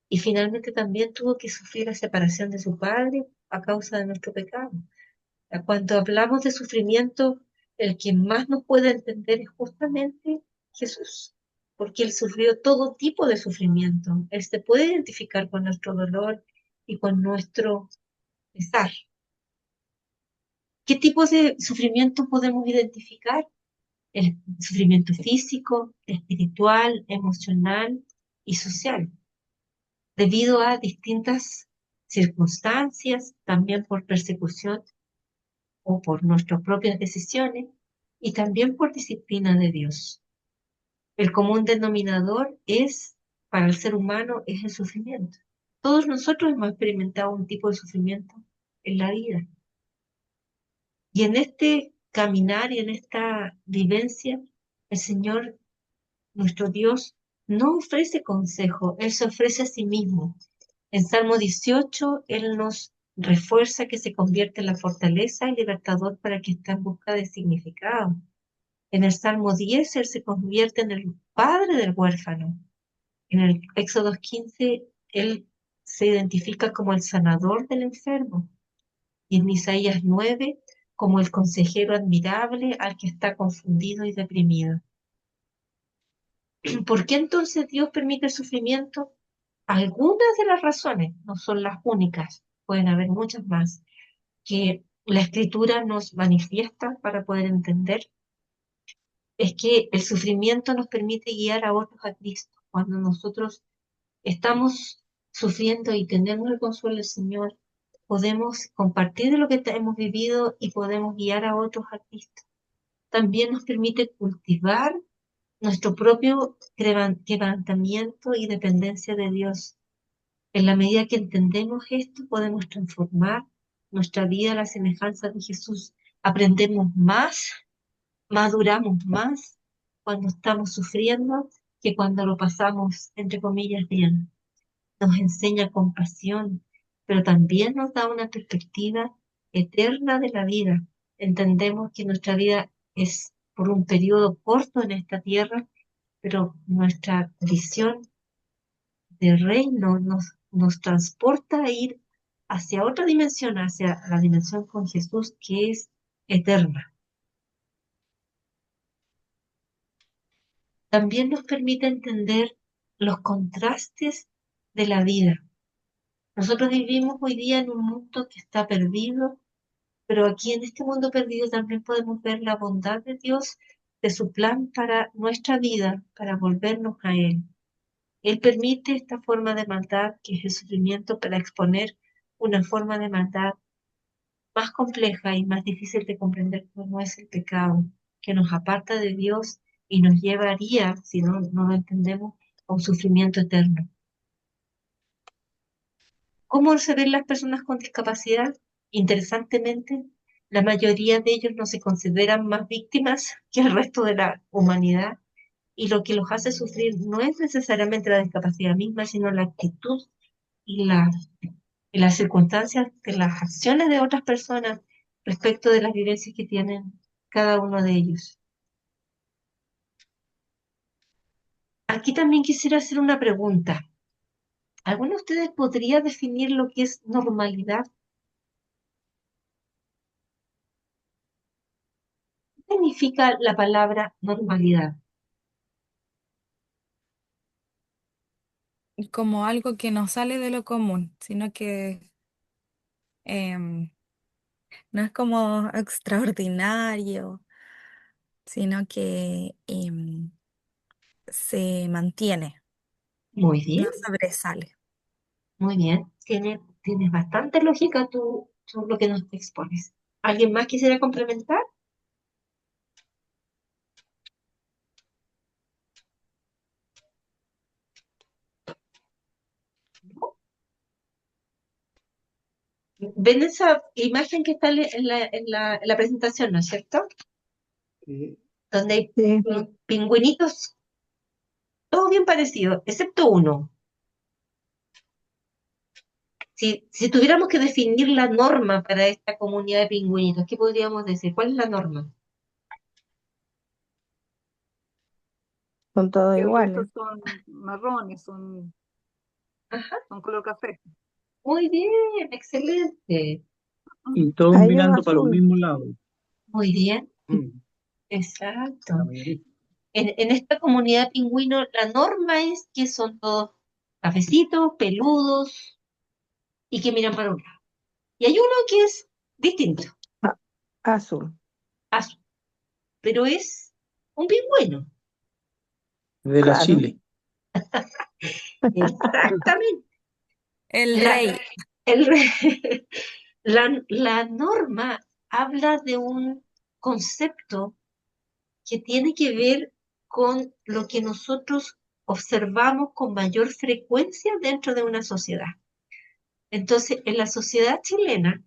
Y finalmente también tuvo que sufrir la separación de su padre a causa de nuestro pecado. Cuando hablamos de sufrimiento, el que más nos puede entender es justamente Jesús, porque Él sufrió todo tipo de sufrimiento. Él se puede identificar con nuestro dolor y con nuestro pesar. ¿Qué tipos de sufrimiento podemos identificar? El sufrimiento físico, espiritual, emocional y social, debido a distintas circunstancias, también por persecución o por nuestras propias decisiones, y también por disciplina de Dios. El común denominador para el ser humano, es el sufrimiento. Todos nosotros hemos experimentado un tipo de sufrimiento en la vida. Y en este caminar y en esta vivencia, el Señor, nuestro Dios, no ofrece consejo, Él se ofrece a sí mismo. En Salmo 18, Él nos refuerza que se convierte en la fortaleza y libertador para quien está en busca de significado. En el Salmo 10, Él se convierte en el padre del huérfano. En el Éxodo 15, Él se identifica como el sanador del enfermo. Y en Isaías 9, como el consejero admirable al que está confundido y deprimido. ¿Por qué entonces Dios permite el sufrimiento? Algunas de las razones, no son las únicas, pueden haber muchas más, que la Escritura nos manifiesta para poder entender, es que el sufrimiento nos permite guiar a otros a Cristo. Cuando nosotros estamos sufriendo y tenemos el consuelo del Señor, podemos compartir de lo que hemos vivido y podemos guiar a otros a Cristo. También nos permite cultivar nuestro propio quebrantamiento y dependencia de Dios. En la medida que entendemos esto, podemos transformar nuestra vida a la semejanza de Jesús. Aprendemos más, maduramos más cuando estamos sufriendo que cuando lo pasamos, entre comillas, bien. Nos enseña compasión, pero también nos da una perspectiva eterna de la vida. Entendemos que nuestra vida es por un periodo corto en esta tierra, pero nuestra visión de reino nos transporta a ir hacia otra dimensión, hacia la dimensión con Jesús, que es eterna. También nos permite entender los contrastes de la vida. Nosotros vivimos hoy día en un mundo que está perdido, pero aquí en este mundo perdido también podemos ver la bondad de Dios, de su plan para nuestra vida, para volvernos a Él. Él permite esta forma de maldad, que es el sufrimiento, para exponer una forma de maldad más compleja y más difícil de comprender, como es el pecado, que nos aparta de Dios y nos llevaría, si no lo entendemos, a un sufrimiento eterno. ¿Cómo se ven las personas con discapacidad? Interesantemente, la mayoría de ellos no se consideran más víctimas que el resto de la humanidad, y lo que los hace sufrir no es necesariamente la discapacidad misma, sino la actitud y las circunstancias de las acciones de otras personas respecto de las vivencias que tienen cada uno de ellos. Aquí también quisiera hacer una pregunta. ¿Alguno de ustedes podría definir lo que es normalidad? ¿Qué significa la palabra normalidad? Como algo que no sale de lo común, sino que em, no es como extraordinario, sino que se mantiene, Muy bien, no sobresale. muy bien. Tienes bastante lógica lo que nos expones. ¿Alguien más quisiera complementar? ¿Ven esa imagen que está en la presentación, no es cierto? Sí. Donde hay Sí. pingüinitos, todos bien parecidos, excepto uno. Si tuviéramos que definir la norma para esta comunidad de pingüinitos, ¿qué podríamos decir? ¿Cuál es la norma? Son todos Que el resto iguales. son marrones, son Ajá, color café. muy bien, excelente. Y todos Hay uno mirando para los azul. mismos lados. Muy bien. Mm. Exacto. la mayoría. En esta comunidad pingüino, la norma es que son todos cafecitos, peludos y que miran para un lado. Y hay uno que es distinto, Ah, azul. azul, pero es un pingüino. De la Claro. Chile. Exactamente. El La, rey. el re- la norma habla de un concepto que tiene que ver con lo que nosotros observamos con mayor frecuencia dentro de una sociedad. Entonces, en la sociedad chilena,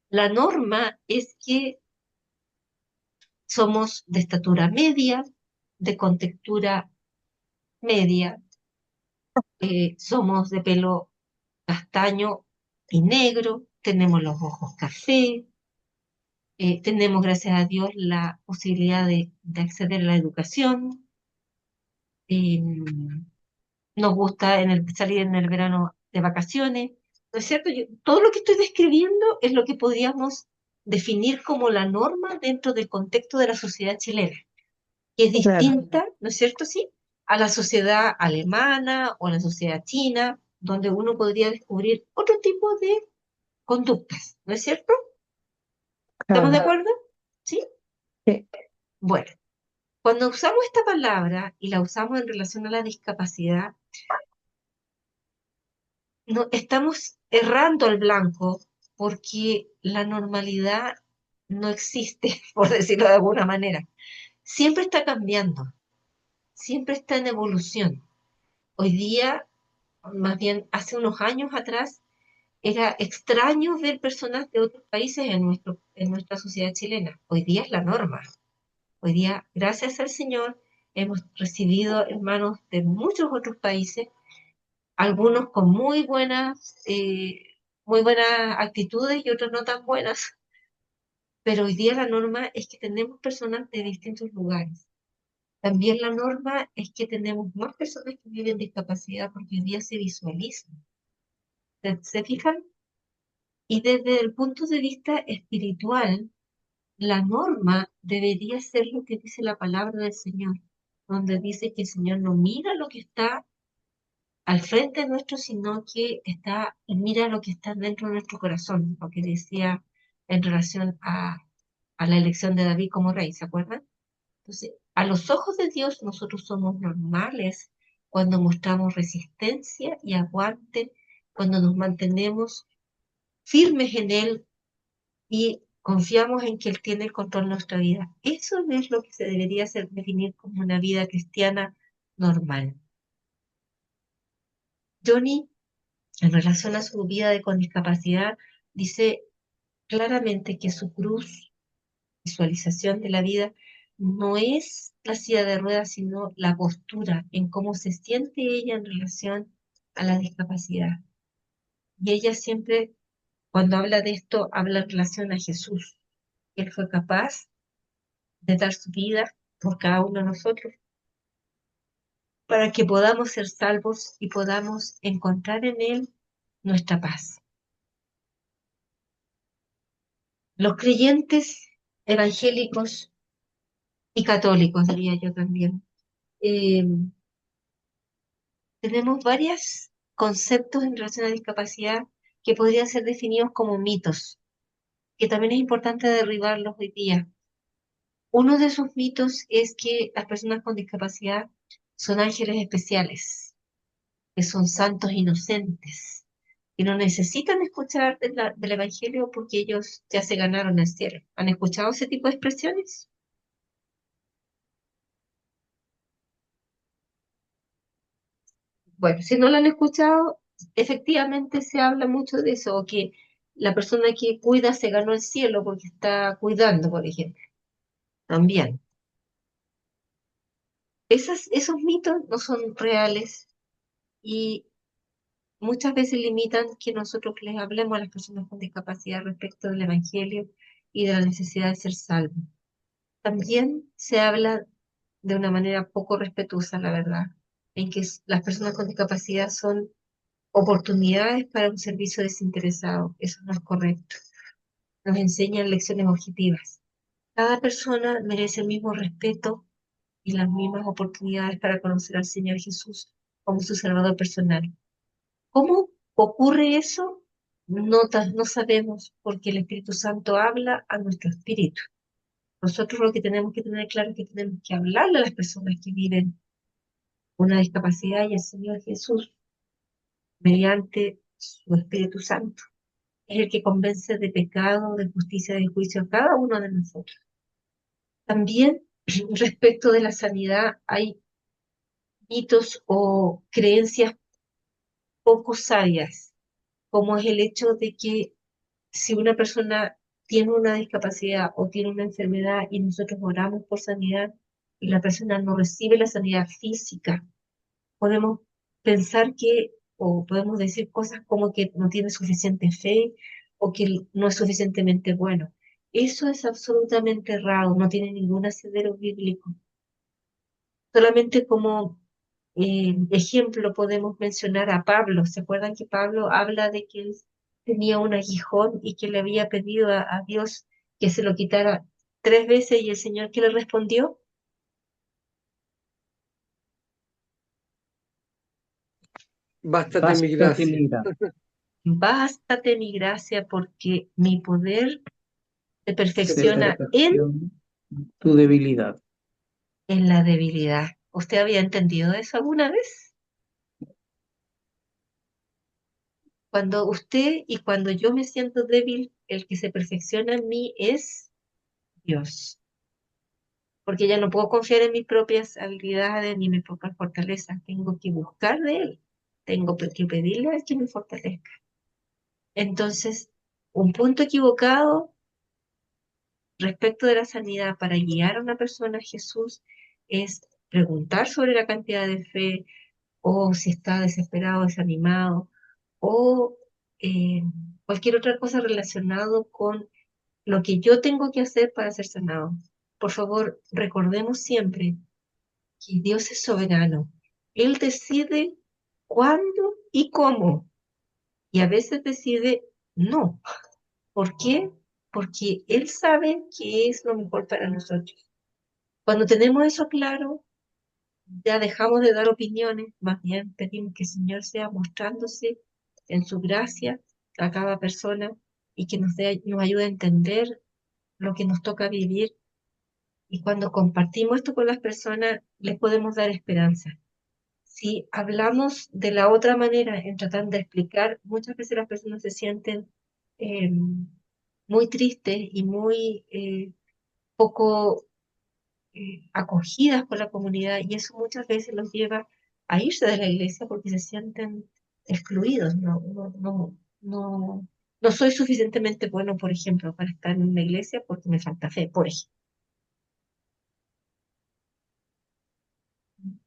la norma es que somos de estatura media, de contextura media, somos de pelo castaño y negro, tenemos los ojos café, tenemos, gracias a Dios, la posibilidad de acceder a la educación. eh, Nos gusta salir en el verano de vacaciones, ¿no es cierto? Todo lo que estoy describiendo es lo que podríamos definir como la norma dentro del contexto de la sociedad chilena, que es Claro. distinta, ¿no es cierto? Sí, a la sociedad alemana o a la sociedad china, donde uno podría descubrir otro tipo de conductas, ¿no es cierto? ¿Estamos de Claro. acuerdo? ¿Sí? Sí. Bueno, cuando usamos esta palabra y la usamos en relación a la discapacidad, no, estamos errando al blanco porque la normalidad no existe, por decirlo de alguna manera. Siempre está cambiando, siempre está en evolución. Hoy día, más bien hace unos años atrás, era extraño ver personas de otros países en nuestra sociedad chilena. Hoy día es la norma. Hoy día, gracias al Señor, hemos recibido hermanos de muchos otros países, algunos con muy buenas actitudes y otros no tan buenas, pero hoy día la norma es que tenemos personas de distintos lugares. También la norma es que tenemos más personas que viven discapacidad porque hoy día se visualizan. ¿Se fijan? Y desde el punto de vista espiritual, la norma debería ser lo que dice la palabra del Señor, donde dice que el Señor no mira lo que está al frente nuestro, sino que mira lo que está dentro de nuestro corazón, lo que decía en relación a la elección de David como rey, ¿se acuerdan? Entonces, a los ojos de Dios nosotros somos normales cuando mostramos resistencia y aguante, cuando nos mantenemos firmes en Él y confiamos en que Él tiene el control de nuestra vida. Eso es lo que se debería hacer, definir como una vida cristiana normal. Johnny, en relación a su vida con discapacidad, dice claramente que su cruz, visualización de la vida, no es la silla de ruedas, sino la postura en cómo se siente ella en relación a la discapacidad. Y ella siempre, cuando habla de esto, habla en relación a Jesús. Él fue capaz de dar su vida por cada uno de nosotros para que podamos ser salvos y podamos encontrar en Él nuestra paz. Los creyentes evangélicos y católicos, diría yo también, eh, tenemos varios conceptos en relación a la discapacidad que podrían ser definidos como mitos, que también es importante derribarlos hoy día. Uno de esos mitos es que las personas con discapacidad son ángeles especiales, que son santos inocentes, que no necesitan escuchar del Evangelio porque ellos ya se ganaron el cielo. ¿Han escuchado ese tipo de expresiones? Bueno, si no lo han escuchado, efectivamente se habla mucho de eso, o que la persona que cuida se ganó el cielo porque está cuidando, por ejemplo. También. Esos mitos no son reales y muchas veces limitan que nosotros les hablemos a las personas con discapacidad respecto del Evangelio y de la necesidad de ser salvos. También se habla de una manera poco respetuosa, la verdad, en que las personas con discapacidad son oportunidades para un servicio desinteresado. Eso no es correcto. Nos enseñan lecciones objetivas. Cada persona merece el mismo respeto y las mismas oportunidades para conocer al Señor Jesús como su Salvador personal. ¿Cómo ocurre eso? No sabemos, porque el Espíritu Santo habla a nuestro espíritu. Nosotros lo que tenemos que tener claro es que tenemos que hablarle a las personas que viven una discapacidad y el Señor Jesús, mediante su Espíritu Santo, es el que convence de pecado, de justicia, de juicio a cada uno de nosotros. También respecto de la sanidad hay mitos o creencias poco sabias, como es el hecho de que si una persona tiene una discapacidad o tiene una enfermedad y nosotros oramos por sanidad y la persona no recibe la sanidad física, podemos pensar que, o podemos decir cosas como que no tiene suficiente fe o que no es suficientemente bueno. Eso es absolutamente errado, no tiene ningún asidero bíblico. Solamente como ejemplo podemos mencionar a Pablo. ¿Se acuerdan que Pablo habla de que él tenía un aguijón y que le había pedido a Dios que se lo quitara 3 veces y el Señor que le respondió? Bástate mi Bástate gracia. mi gracia. Bástate mi gracia porque mi poder se Se perfecciona perfecciona tu debilidad. en la debilidad. ¿Usted había entendido eso alguna vez? Cuando usted y cuando yo me siento débil, el que se perfecciona en mí es Dios. Porque ya no puedo confiar en mis propias habilidades ni mis propias fortalezas. Tengo que buscar de Él. Tengo que pedirle a Él que me fortalezca. Entonces, un punto equivocado respecto de la sanidad para guiar a una persona a Jesús es preguntar sobre la cantidad de fe o si está desesperado, desanimado o eh, cualquier otra cosa relacionado con lo que yo tengo que hacer para ser sanado. Por favor, recordemos siempre que Dios es soberano. Él decide cuándo y cómo, y a veces decide no. ¿Por qué? Porque Él sabe qué es lo mejor para nosotros. Cuando tenemos eso claro, ya dejamos de dar opiniones, más bien pedimos que el Señor sea mostrándose en su gracia a cada persona y que nos ayude a entender lo que nos toca vivir. Y cuando compartimos esto con las personas, les podemos dar esperanza. Si hablamos de la otra manera, en tratar de explicar, muchas veces las personas se sienten eh, muy tristes y muy poco acogidas por la comunidad, y eso muchas veces los lleva a irse de la iglesia porque se sienten excluidos. No soy suficientemente bueno, por ejemplo, para estar en una iglesia porque me falta fe, por ejemplo.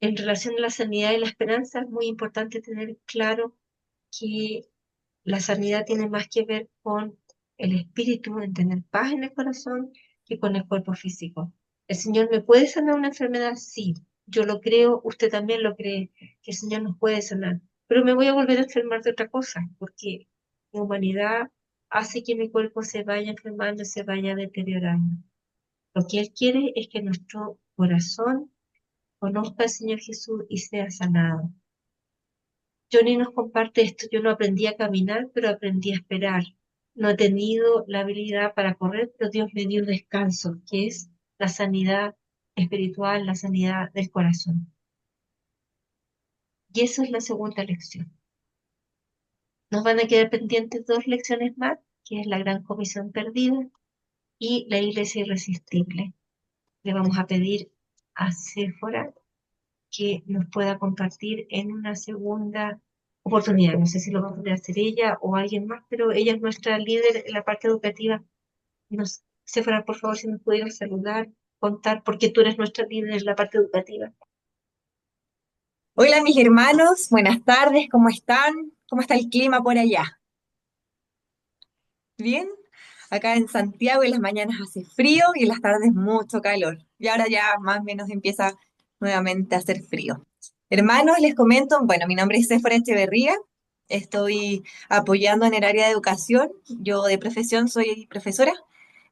En relación a la sanidad y la esperanza, es muy importante tener claro que la sanidad tiene más que ver con el espíritu, en tener paz en el corazón, que con el cuerpo físico. ¿El Señor me puede sanar una enfermedad? Sí, yo lo creo, usted también lo cree, que el Señor nos puede sanar. Pero me voy a volver a enfermar de otra cosa, porque mi humanidad hace que mi cuerpo se vaya enfermando, se vaya deteriorando. Lo que Él quiere es que nuestro corazón conozca al Señor Jesús y sea sanado. Johnny nos comparte esto: yo no aprendí a caminar, pero aprendí a esperar. No he tenido la habilidad para correr, pero Dios me dio un descanso, que es la sanidad espiritual, la sanidad del corazón. Y eso es la segunda lección. Nos van a quedar pendientes 2 lecciones más, que es la gran comisión perdida y la iglesia irresistible. Le vamos a pedir a Séfora que nos pueda compartir en una segunda oportunidad. No sé si lo va a poder hacer ella o alguien más, pero ella es nuestra líder en la parte educativa. Séfora, por favor, si nos pudieras saludar, contar, porque tú eres nuestra líder en la parte educativa. Hola mis hermanos, buenas tardes, ¿cómo están? ¿Cómo está el clima por allá? ¿Bien? Acá en Santiago en las mañanas hace frío y en las tardes mucho calor. Y ahora ya más o menos empieza nuevamente a hacer frío. Hermanos, les comento, bueno, mi nombre es Séfora Echeverría, estoy apoyando en el área de educación, yo de profesión soy profesora,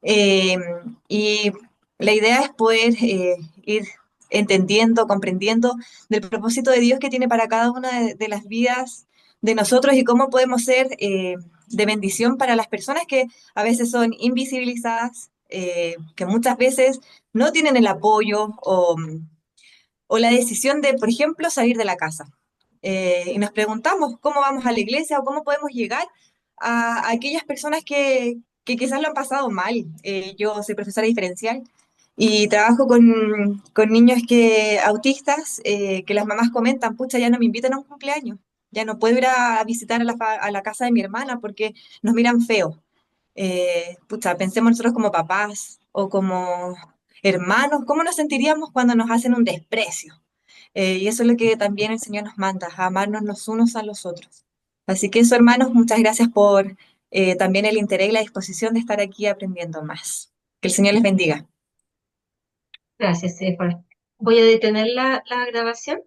eh, y La idea es poder ir entendiendo, comprendiendo del propósito de Dios que tiene para cada una de las vidas de nosotros y cómo podemos ser de bendición para las personas que a veces son invisibilizadas, que muchas veces no tienen el apoyo o la decisión de, por ejemplo, salir de la casa. Y nos preguntamos cómo vamos a la iglesia o cómo podemos llegar a aquellas personas que quizás lo han pasado mal. Yo soy profesora diferencial y trabajo con niños autistas que las mamás comentan, pucha, ya no me invitan a un cumpleaños, ya no puedo ir a visitar a la casa de mi hermana porque nos miran feo. Pucha, pensemos nosotros como papás o como hermanos, ¿cómo nos sentiríamos cuando nos hacen un desprecio? Y eso es lo que también el Señor nos manda, a amarnos los unos a los otros. Así que eso, hermanos, muchas gracias por también el interés y la disposición de estar aquí aprendiendo más. Que el Señor les bendiga. Gracias, Sephora. Voy a detener la grabación.